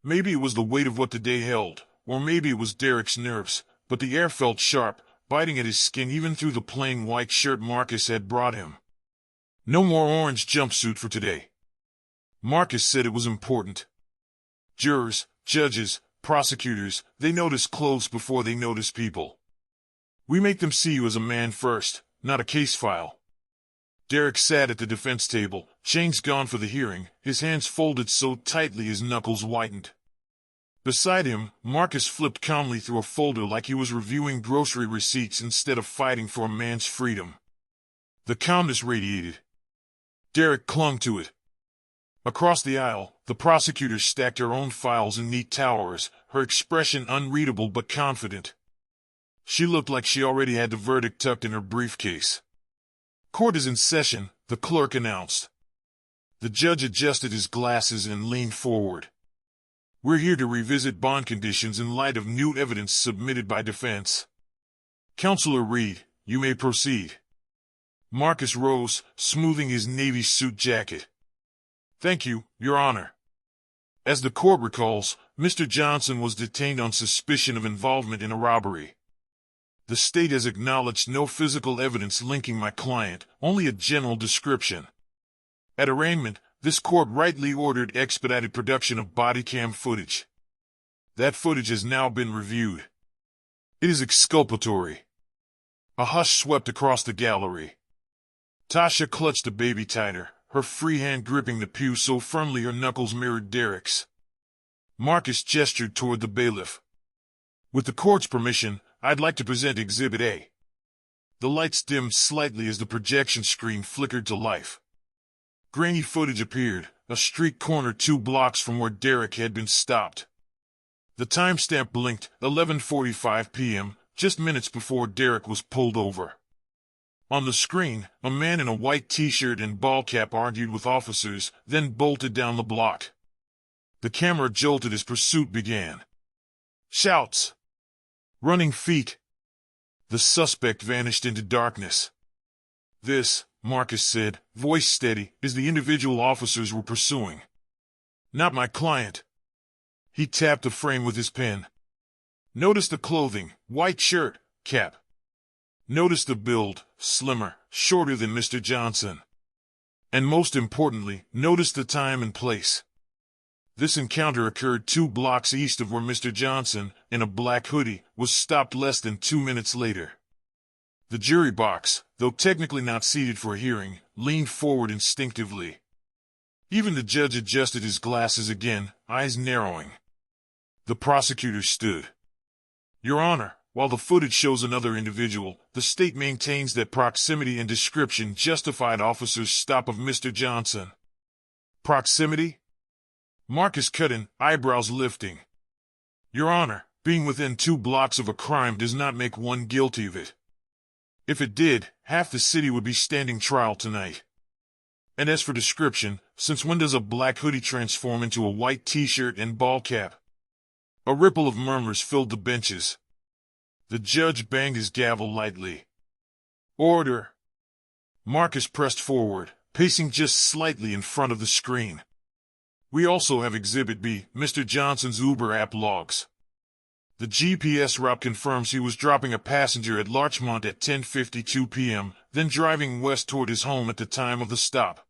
A: Maybe it was the weight of what the day held, or maybe it was Derek's nerves, but the air felt sharp, biting at his skin even through the plain white shirt Marcus had brought him. No more orange jumpsuit for today. Marcus said it was important. Jurors, judges, prosecutors, they notice clothes before they notice people. We make them see you as a man first, not a case file. Derek sat at the defense table, chains gone for the hearing, his hands folded so tightly his knuckles whitened. Beside him, Marcus flipped calmly through a folder like he was reviewing grocery receipts instead of fighting for a man's freedom. The calmness radiated. Derek clung to it. Across the aisle, the prosecutor stacked her own files in neat towers, her expression unreadable but confident. She looked like she already had the verdict tucked in her briefcase. Court is in session, the clerk announced. The judge adjusted his glasses and leaned forward. We're here to revisit bond conditions in light of new evidence submitted by defense. Counselor Reed, you may proceed. Marcus rose, smoothing his navy suit jacket. Thank you, Your Honor. As the court recalls, Mr. Johnson was detained on suspicion of involvement in a robbery. The state has acknowledged no physical evidence linking my client, only a general description. At arraignment, this court rightly ordered expedited production of body cam footage. That footage has now been reviewed. It is exculpatory. A hush swept across the gallery. Tasha clutched the baby tighter, her free hand gripping the pew so firmly her knuckles mirrored Derek's. Marcus gestured toward the bailiff. "With the court's permission, I'd like to present Exhibit A." The lights dimmed slightly as the projection screen flickered to life. Grainy footage appeared, a street corner 2 blocks from where Derek had been stopped. The timestamp blinked, 11:45 p.m., just minutes before Derek was pulled over. On the screen, a man in a white t-shirt and ball cap argued with officers, then bolted down the block. The camera jolted as pursuit began. Shouts. Running feet. The suspect vanished into darkness. "This," Marcus said, voice steady, is the individual officers were pursuing. "Not my client." He tapped the frame with his pen. "Notice the clothing, white shirt, cap. Notice the build, slimmer, shorter than Mr. Johnson. And most importantly, notice the time and place. This encounter occurred 2 blocks east of where Mr. Johnson, in a black hoodie, was stopped less than 2 minutes later." The jury box, though technically not seated for a hearing, leaned forward instinctively. Even the judge adjusted his glasses again, eyes narrowing. The prosecutor stood. "Your Honor, while the footage shows another individual, the state maintains that proximity and description justified officers' stop of Mr. Johnson." "Proximity?" Marcus cut in, eyebrows lifting. "Your Honor, being within 2 blocks of a crime does not make one guilty of it. If it did, half the city would be standing trial tonight. And as for description, since when does a black hoodie transform into a white t-shirt and ball cap?" A ripple of murmurs filled the benches. The judge banged his gavel lightly. "Order." Marcus pressed forward, pacing just slightly in front of the screen. "We also have Exhibit B, Mr. Johnson's Uber app logs. The GPS route confirms he was dropping a passenger at Larchmont at 10:52 p.m., then driving west toward his home at the time of the stop.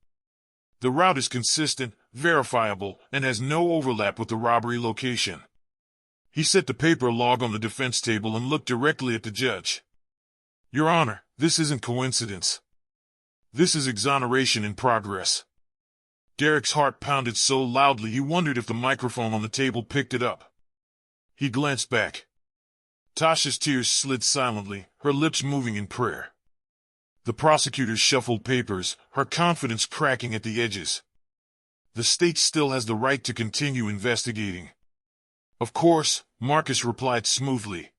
A: The route is consistent, verifiable, and has no overlap with the robbery location." He set the paper log on the defense table and looked directly at the judge. "Your Honor, this isn't coincidence. This is exoneration in progress." Derek's heart pounded so loudly he wondered if the microphone on the table picked it up. He glanced back. Tasha's tears slid silently, her lips moving in prayer. The prosecutor shuffled papers, her confidence cracking at the edges. "The state still has the right to continue investigating." "Of course," Marcus replied smoothly.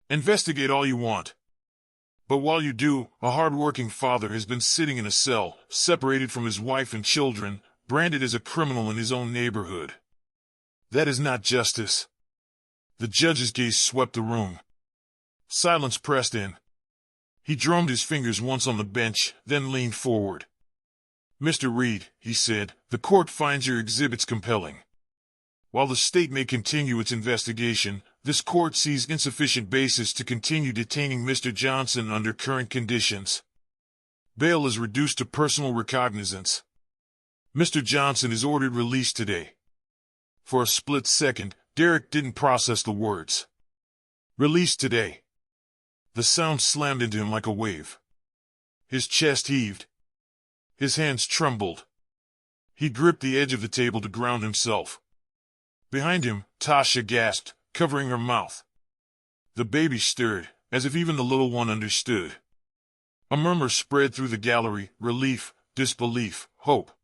A: "Investigate all you want. But while you do, a hard-working father has been sitting in a cell, separated from his wife and children, branded as a criminal in his own neighborhood. That is not justice." The judge's gaze swept the room. Silence pressed in. He drummed his fingers once on the bench, then leaned forward. "Mr. Reed," he said, "the court finds your exhibits compelling. While the state may continue its investigation, this court sees insufficient basis to continue detaining Mr. Johnson under current conditions. Bail is reduced to personal recognizance. Mr. Johnson is ordered released today." For a split second, Derek didn't process the words. "Released today." The sound slammed into him like a wave. His chest heaved. His hands trembled. He gripped the edge of the table to ground himself. Behind him, Tasha gasped, covering her mouth. The baby stirred, as if even the little one understood. A murmur spread through the gallery, relief, disbelief, hope.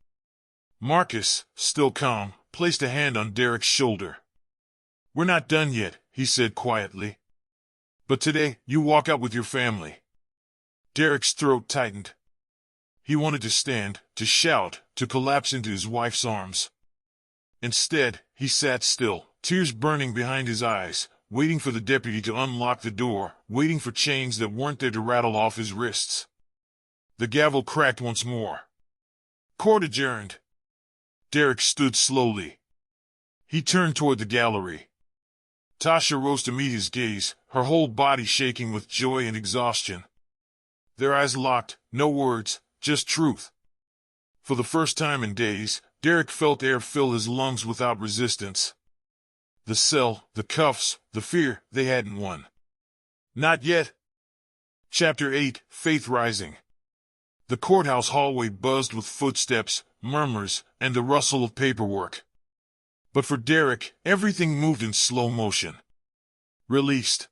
A: Marcus, still calm, placed a hand on Derek's shoulder. "We're not done yet," he said quietly. "But today, you walk out with your family." Derek's throat tightened. He wanted to stand, to shout, to collapse into his wife's arms. Instead, he sat still, tears burning behind his eyes, waiting for the deputy to unlock the door, waiting for chains that weren't there to rattle off his wrists. The gavel cracked once more. "Court adjourned." Derek stood slowly. He turned toward the gallery. Tasha rose to meet his gaze, her whole body shaking with joy and exhaustion. Their eyes locked, no words, just truth. For the first time in days, Derek felt air fill his lungs without resistance. The cell, the cuffs, the fear, they hadn't won. Not yet. Chapter 8, Faith Rising. The courthouse hallway buzzed with footsteps, murmurs, and the rustle of paperwork. But for Derek, everything moved in slow motion. Released.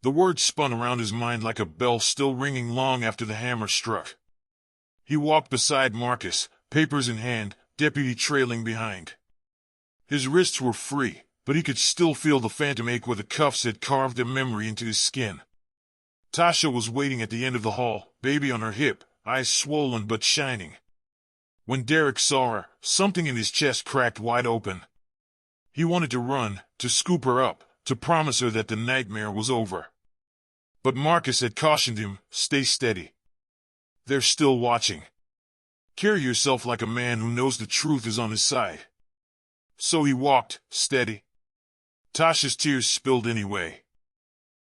A: The word spun around his mind like a bell still ringing long after the hammer struck. He walked beside Marcus, papers in hand, deputy trailing behind. His wrists were free, but he could still feel the phantom ache where the cuffs had carved their memory into his skin. Tasha was waiting at the end of the hall, baby on her hip, eyes swollen but shining. When Derek saw her, something in his chest cracked wide open. He wanted to run, to scoop her up, to promise her that the nightmare was over. But Marcus had cautioned him, stay steady. They're still watching. Carry yourself like a man who knows the truth is on his side. So he walked, steady. Tasha's tears spilled anyway.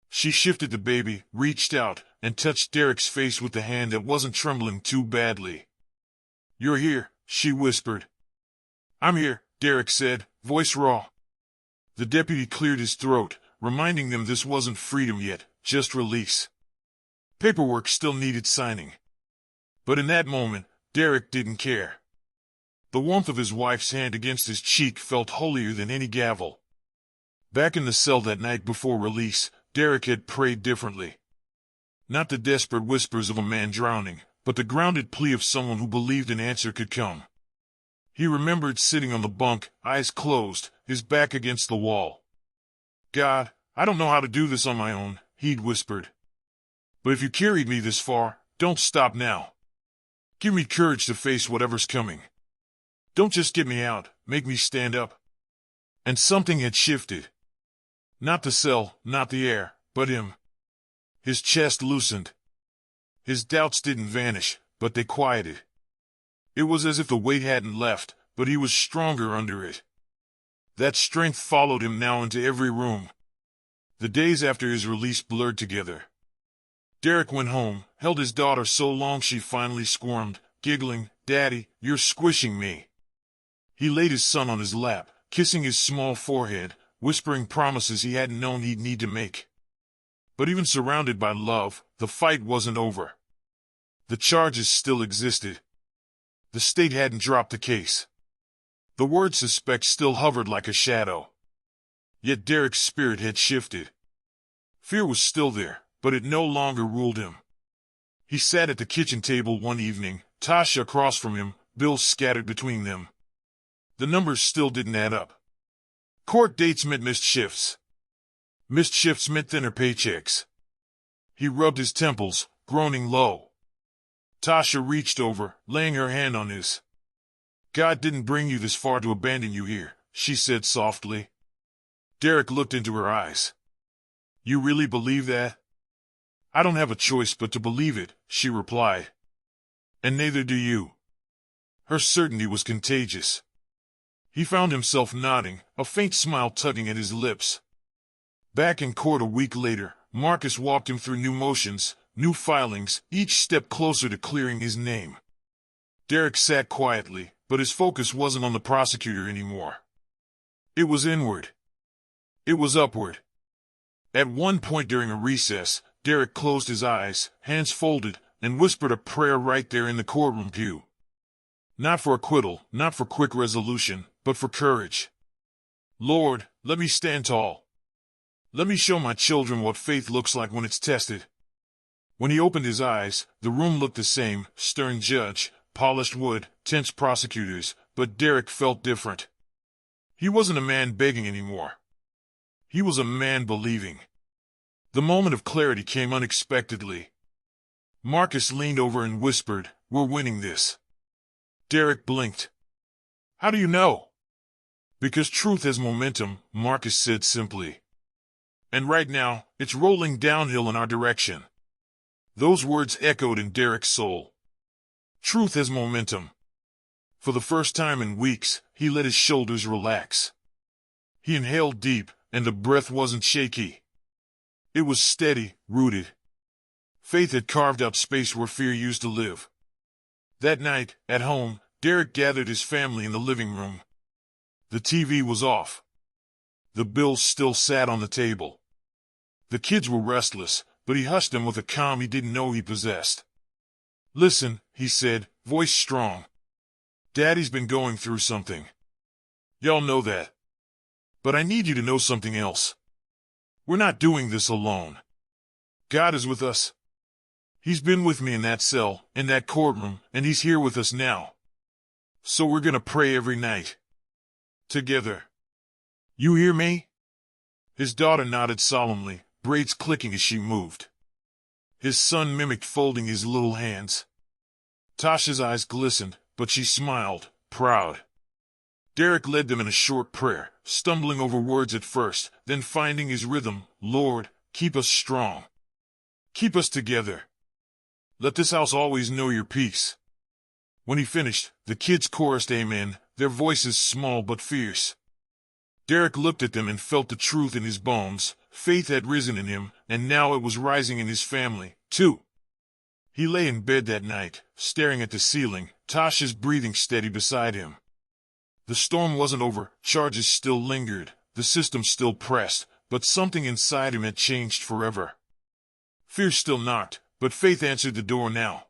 A: She shifted the baby, reached out, and touched Derek's face with the hand that wasn't trembling too badly. You're here, she whispered. I'm here, Derek said, voice raw. The deputy cleared his throat, reminding them this wasn't freedom yet, just release. Paperwork still needed signing. But in that moment, Derek didn't care. The warmth of his wife's hand against his cheek felt holier than any gavel. Back in the cell that night before release, Derek had prayed differently. Not the desperate whispers of a man drowning, but the grounded plea of someone who believed an answer could come. He remembered sitting on the bunk, eyes closed, his back against the wall. God, I don't know how to do this on my own, he'd whispered. But if you carried me this far, don't stop now. Give me courage to face whatever's coming. Don't just get me out, make me stand up. And something had shifted. Not the cell, not the air, but him. His chest loosened. His doubts didn't vanish, but they quieted. It was as if the weight hadn't left, but he was stronger under it. That strength followed him now into every room. The days after his release blurred together. Derek went home, held his daughter so long she finally squirmed, giggling, Daddy, you're squishing me. He laid his son on his lap, kissing his small forehead, whispering promises he hadn't known he'd need to make. But even surrounded by love, the fight wasn't over. The charges still existed. The state hadn't dropped the case. The word suspect still hovered like a shadow. Yet Derek's spirit had shifted. Fear was still there, but it no longer ruled him. He sat at the kitchen table one evening, Tasha across from him, bills scattered between them. The numbers still didn't add up. Court dates meant missed shifts. Missed shifts meant thinner paychecks. He rubbed his temples, groaning low. Tasha reached over, laying her hand on his. God didn't bring you this far to abandon you here, she said softly. Derek looked into her eyes. You really believe that? I don't have a choice but to believe it, she replied. And neither do you. Her certainty was contagious. He found himself nodding, a faint smile tugging at his lips. Back in court a week later, Marcus walked him through new motions, new filings, each step closer to clearing his name. Derek sat quietly, but his focus wasn't on the prosecutor anymore. It was inward. It was upward. At one point during a recess, Derek closed his eyes, hands folded, and whispered a prayer right there in the courtroom pew. Not for acquittal, not for quick resolution, but for courage. Lord, let me stand tall. Let me show my children what faith looks like when it's tested. When he opened his eyes, the room looked the same, stern judge, polished wood, tense prosecutors, but Derek felt different. He wasn't a man begging anymore. He was a man believing. The moment of clarity came unexpectedly. Marcus leaned over and whispered, We're winning this. Derek blinked. How do you know? Because truth has momentum, Marcus said simply. And right now, it's rolling downhill in our direction. Those words echoed in Derek's soul. Truth has momentum. For the first time in weeks, he let his shoulders relax. He inhaled deep, and the breath wasn't shaky. It was steady, rooted. Faith had carved out space where fear used to live. That night, at home, Derek gathered his family in the living room. The TV was off. The bills still sat on the table. The kids were restless, but he hushed them with a calm he didn't know he possessed. Listen, he said, voice strong. Daddy's been going through something. Y'all know that. But I need you to know something else. We're not doing this alone. God is with us. He's been with me in that cell, in that courtroom, and he's here with us now. So we're gonna pray every night. Together. You hear me? His daughter nodded solemnly, braids clicking as she moved. His son mimicked folding his little hands. Tasha's eyes glistened, but she smiled, proud. Derek led them in a short prayer, stumbling over words at first, then finding his rhythm. Lord, keep us strong. Keep us together. Let this house always know your peace. When he finished, the kids chorused amen, their voices small but fierce. Derek looked at them and felt the truth in his bones. Faith had risen in him, and now it was rising in his family, too. He lay in bed that night, staring at the ceiling, Tasha's breathing steady beside him. The storm wasn't over, charges still lingered, the system still pressed, but something inside him had changed forever. Fear still knocked, but faith answered the door now.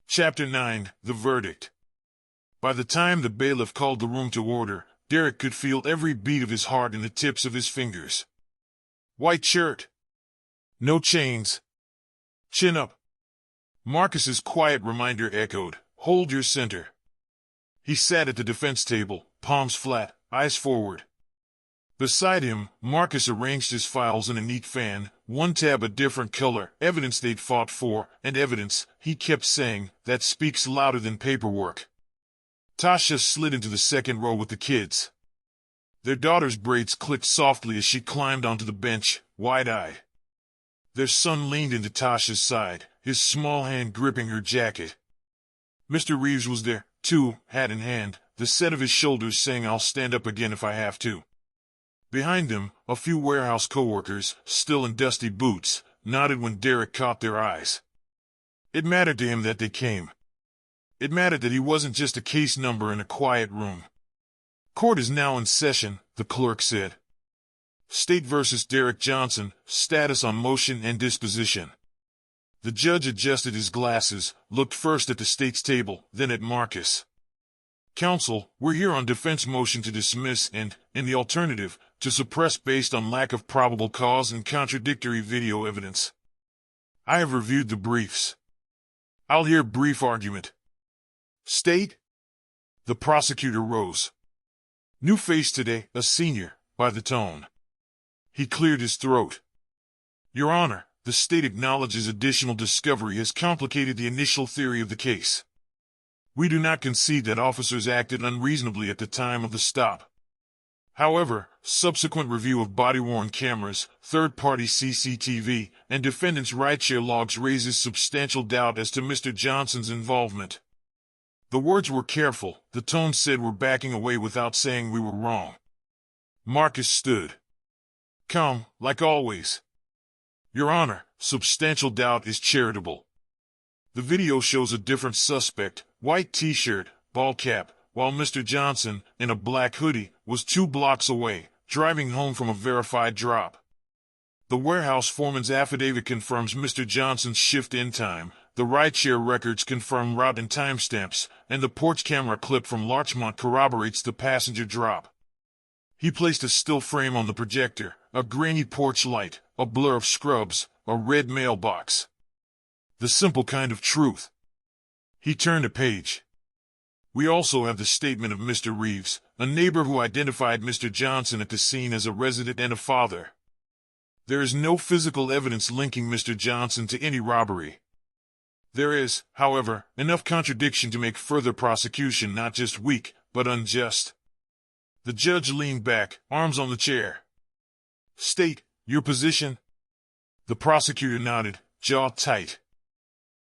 A: Chapter 9, The Verdict. By the time the bailiff called the room to order, Derek could feel every beat of his heart in the tips of his fingers. White shirt. No chains. Chin up. Marcus's quiet reminder echoed, hold your center. He sat at the defense table, palms flat, eyes forward. Beside him, Marcus arranged his files in a neat fan, one tab a different color, evidence they'd fought for, and evidence, he kept saying, that speaks louder than paperwork. Tasha slid into the second row with the kids. Their daughter's braids clicked softly as she climbed onto the bench, wide-eyed. Their son leaned into Tasha's side, his small hand gripping her jacket. Mr. Reeves was there, too, hat in hand, the set of his shoulders saying I'll stand up again if I have to. Behind them, a few warehouse co-workers, still in dusty boots, nodded when Derek caught their eyes. It mattered to him that they came. It mattered that he wasn't just a case number in a quiet room. Court is now in session, the clerk said. State versus Derek Johnson, status on motion and disposition. The judge adjusted his glasses, looked first at the state's table, then at Marcus. Counsel, we're here on defense motion to dismiss and, in the alternative, to suppress based on lack of probable cause and contradictory video evidence. I have reviewed the briefs. I'll hear brief argument. State? The prosecutor rose. New face today, a senior, by the tone. He cleared his throat. Your Honor, the state acknowledges additional discovery has complicated the initial theory of the case. We do not concede that officers acted unreasonably at the time of the stop. However, subsequent review of body-worn cameras, third-party CCTV, and defendants' rideshare logs raises substantial doubt as to Mr. Johnson's involvement. The words were careful, the tone said we're backing away without saying we were wrong. Marcus stood. Calm, like always. Your Honor, substantial doubt is charitable. The video shows a different suspect, white t-shirt, ball cap, while Mr. Johnson, in a black hoodie, was 2 blocks away, driving home from a verified drop. The warehouse foreman's affidavit confirms Mr. Johnson's shift in time, the rideshare records confirm route and timestamps, and the porch camera clip from Larchmont corroborates the passenger drop. He placed a still frame on the projector, a grainy porch light, a blur of scrubs, a red mailbox. The simple kind of truth. He turned a page. We also have the statement of Mr. Reeves, a neighbor who identified Mr. Johnson at the scene as a resident and a father. There is no physical evidence linking Mr. Johnson to any robbery. There is, however, enough contradiction to make further prosecution not just weak, but unjust. The judge leaned back, arms on the chair. State, your position? The prosecutor nodded, jaw tight.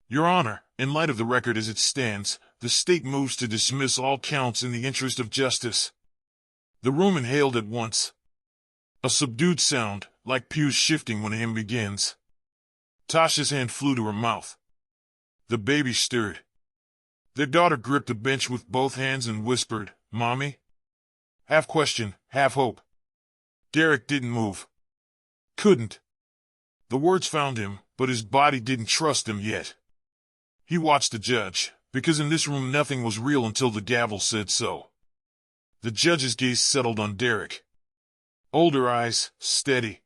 A: Your Honor, in light of the record as it stands, the state moves to dismiss all counts in the interest of justice. The room inhaled at once. A subdued sound, like pews shifting when a hymn begins. Tasha's hand flew to her mouth. The baby stirred. Their daughter gripped the bench with both hands and whispered, Mommy? Half question, half hope. Derek didn't move. Couldn't. The words found him, but his body didn't trust him yet. He watched the judge, because in this room nothing was real until the gavel said so. The judge's gaze settled on Derek. Older eyes, steady.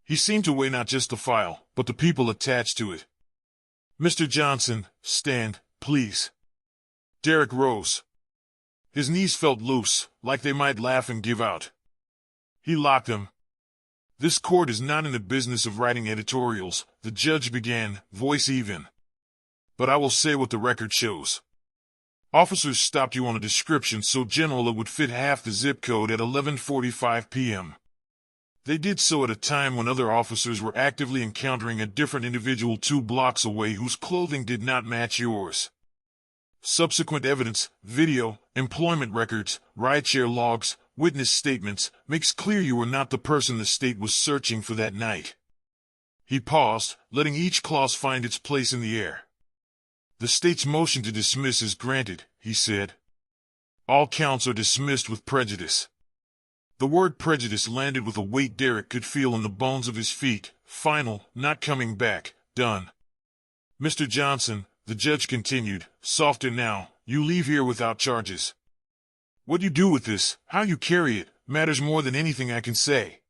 A: He seemed to weigh not just the file, but the people attached to it. Mr. Johnson, stand, please. Derek rose. His knees felt loose, like they might laugh and give out. He locked them. This court is not in the business of writing editorials, the judge began, voice even. But I will say what the record shows. Officers stopped you on a description so general it would fit half the zip code at 11:45 p.m. They did so at a time when other officers were actively encountering a different individual 2 blocks away whose clothing did not match yours. Subsequent evidence, video, employment records, rideshare logs, witness statements, makes clear you were not the person the state was searching for that night. He paused, letting each clause find its place in the air. The state's motion to dismiss is granted, he said. All counts are dismissed with prejudice. The word prejudice landed with a weight Derek could feel in the bones of his feet. Final, not coming back, done. Mr. Johnson, the judge continued, softer now, you leave here without charges. What you do with this, how you carry it, matters more than anything I can say.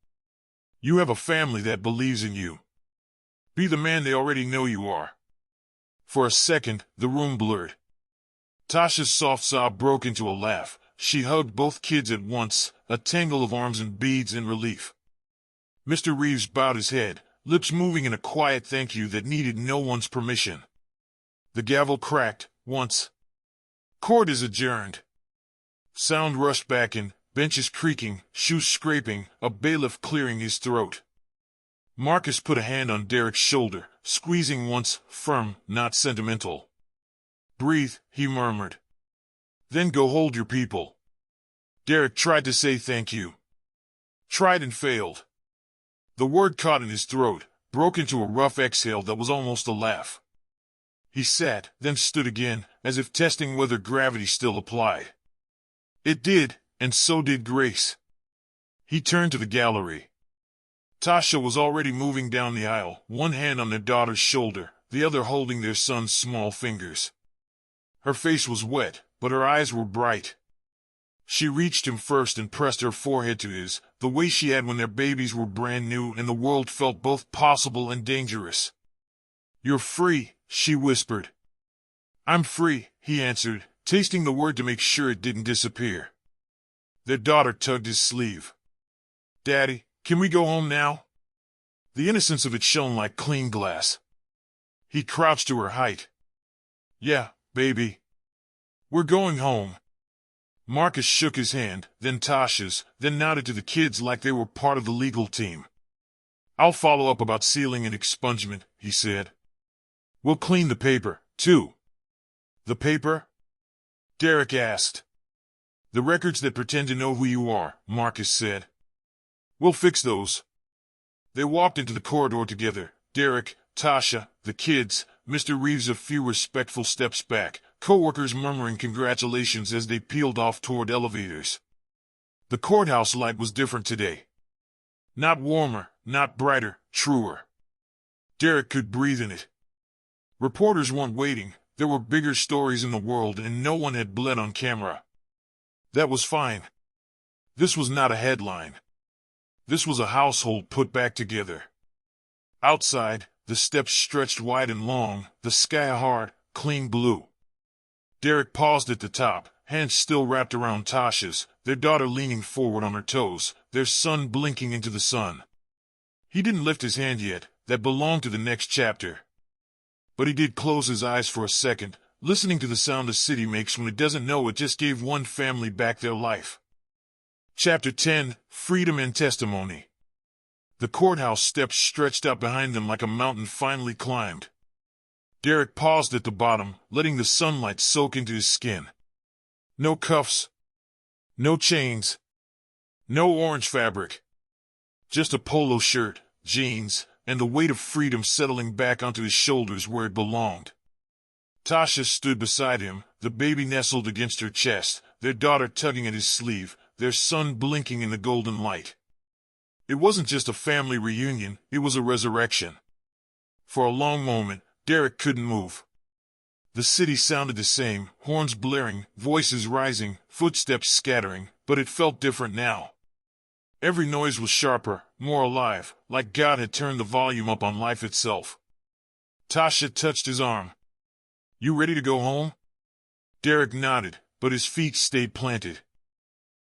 A: You have a family that believes in you. Be the man they already know you are. For a second, the room blurred. Tasha's soft sob broke into a laugh. She hugged both kids at once, a tangle of arms and beads in relief. Mr. Reeves bowed his head, lips moving in a quiet thank you that needed no one's permission. The gavel cracked, once. Court is adjourned. Sound rushed back in, benches creaking, shoes scraping, a bailiff clearing his throat. Marcus put a hand on Derek's shoulder, squeezing once, firm, not sentimental. Breathe, he murmured. Then go hold your people. Derek tried to say thank you. Tried and failed. The word caught in his throat, broke into a rough exhale that was almost a laugh. He sat, then stood again, as if testing whether gravity still applied. It did, and so did Grace. He turned to the gallery. Tasha was already moving down the aisle, one hand on their daughter's shoulder, the other holding their son's small fingers. Her face was wet, but her eyes were bright. She reached him first and pressed her forehead to his, the way she had when their babies were brand new and the world felt both possible and dangerous. You're free, she whispered. I'm free, he answered, tasting the word to make sure it didn't disappear. Their daughter tugged his sleeve. Daddy, can we go home now? The innocence of it shone like clean glass. He crouched to her height. Yeah, baby. We're going home. Marcus shook his hand, then Tasha's, then nodded to the kids like they were part of the legal team. I'll follow up about sealing and expungement, he said. We'll clean the paper, too. The paper? Derek asked. The records that pretend to know who you are, Marcus said. We'll fix those. They walked into the corridor together, Derek, Tasha, the kids, Mr. Reeves a few respectful steps back, co-workers murmuring congratulations as they peeled off toward elevators. The courthouse light was different today. Not warmer, not brighter, truer. Derek could breathe in it. Reporters weren't waiting, there were bigger stories in the world and no one had bled on camera. That was fine. This was not a headline. This was a household put back together. Outside, the steps stretched wide and long, the sky a hard, clean blue. Derek paused at the top, hands still wrapped around Tasha's, their daughter leaning forward on her toes, their son blinking into the sun. He didn't lift his hand yet, that belonged to the next chapter. But he did close his eyes for a second, listening to the sound a city makes when it doesn't know it just gave one family back their life. Chapter 10, Freedom and Testimony. The courthouse steps stretched out behind them like a mountain finally climbed. Derek paused at the bottom, letting the sunlight soak into his skin. No cuffs. No chains. No orange fabric. Just a polo shirt, jeans, and the weight of freedom settling back onto his shoulders where it belonged. Tasha stood beside him, the baby nestled against her chest, their daughter tugging at his sleeve, their son blinking in the golden light. It wasn't just a family reunion, it was a resurrection. For a long moment, Derek couldn't move. The city sounded the same, horns blaring, voices rising, footsteps scattering, but it felt different now. Every noise was sharper, more alive, like God had turned the volume up on life itself. Tasha touched his arm. "You ready to go home?" Derek nodded, but his feet stayed planted.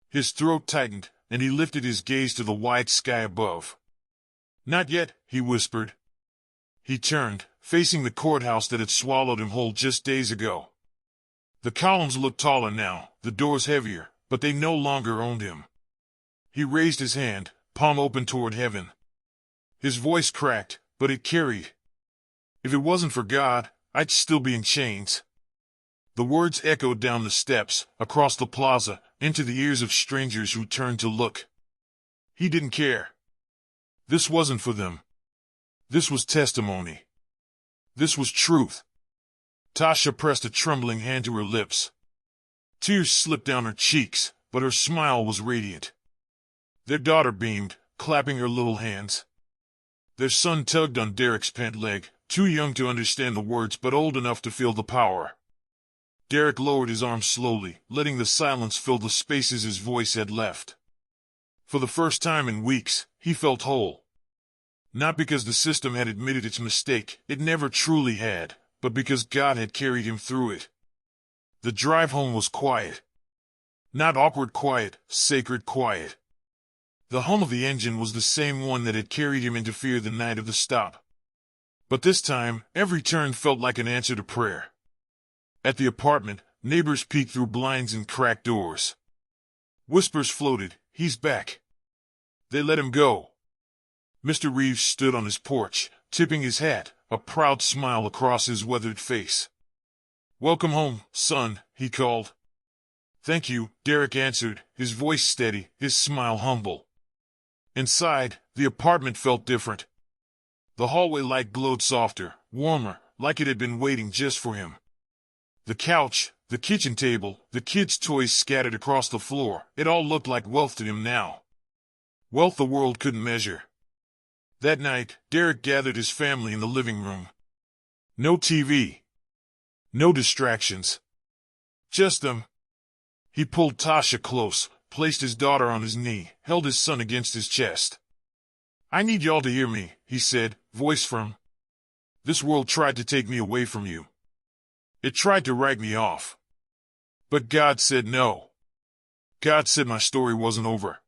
A: His throat tightened, and he lifted his gaze to the wide sky above. "Not yet," he whispered. He turned, facing the courthouse that had swallowed him whole just days ago. The columns looked taller now, the doors heavier, but they no longer owned him. He raised his hand, palm open toward heaven. His voice cracked, but it carried. "If it wasn't for God, I'd still be in chains." The words echoed down the steps, across the plaza, into the ears of strangers who turned to look. He didn't care. This wasn't for them. This was testimony. This was truth. Tasha pressed a trembling hand to her lips. Tears slipped down her cheeks, but her smile was radiant. Their daughter beamed, clapping her little hands. Their son tugged on Derek's pant leg, too young to understand the words but old enough to feel the power. Derek lowered his arm slowly, letting the silence fill the spaces his voice had left. For the first time in weeks, he felt whole. Not because the system had admitted its mistake, it never truly had, but because God had carried him through it. The drive home was quiet. Not awkward quiet, sacred quiet. The hum of the engine was the same one that had carried him into fear the night of the stop. But this time, every turn felt like an answer to prayer. At the apartment, neighbors peeked through blinds and cracked doors. Whispers floated, "He's back." They let him go. Mr. Reeves stood on his porch, tipping his hat, a proud smile across his weathered face. "Welcome home, son," he called. "Thank you," Derek answered, his voice steady, his smile humble. Inside, the apartment felt different. The hallway light glowed softer, warmer, like it had been waiting just for him. The couch, the kitchen table, the kids' toys scattered across the floor, it all looked like wealth to him now. Wealth the world couldn't measure. That night, Derek gathered his family in the living room. No TV. No distractions. Just them. He pulled Tasha close, placed his daughter on his knee, held his son against his chest. "I need y'all to hear me," he said, voice firm. "This world tried to take me away from you. It tried to write me off. But God said no. God said my story wasn't over.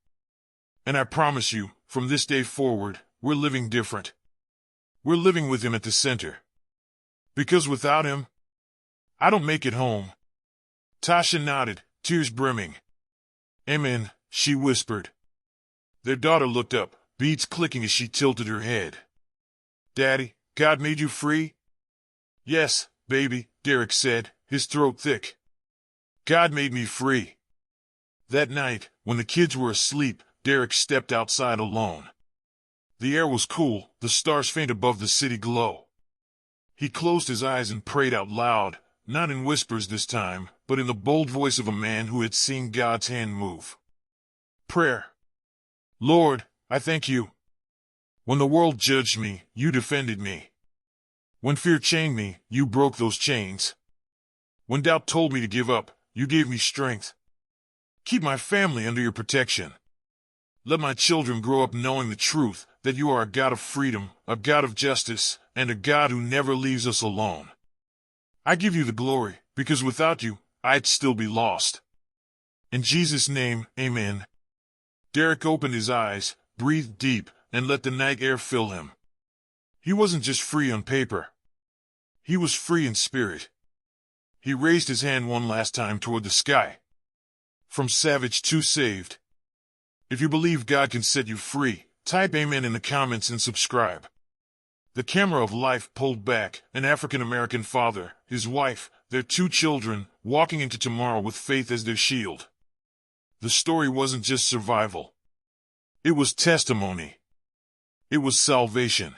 A: And I promise you, from this day forward, we're living different. We're living with him at the center. Because without him, I don't make it home." Tasha nodded, tears brimming. "Amen," she whispered. Their daughter looked up, beads clicking as she tilted her head. "Daddy, God made you free?" "Yes, baby," Derek said, his throat thick. "God made me free." That night, when the kids were asleep, Derek stepped outside alone. The air was cool, the stars faint above the city glow. He closed his eyes and prayed out loud, not in whispers this time, but in the bold voice of a man who had seen God's hand move. Prayer. "Lord, I thank you. When the world judged me, you defended me. When fear chained me, you broke those chains. When doubt told me to give up, you gave me strength. Keep my family under your protection. Let my children grow up knowing the truth, that you are a God of freedom, a God of justice, and a God who never leaves us alone. I give you the glory, because without you, I'd still be lost. In Jesus' name, amen." Derek opened his eyes, breathed deep, and let the night air fill him. He wasn't just free on paper. He was free in spirit. He raised his hand one last time toward the sky. From savage to saved. If you believe God can set you free, type amen in the comments and subscribe. The camera of life pulled back, an African-American father, his wife, their 2 children, walking into tomorrow with faith as their shield. The story wasn't just survival. It was testimony. It was salvation.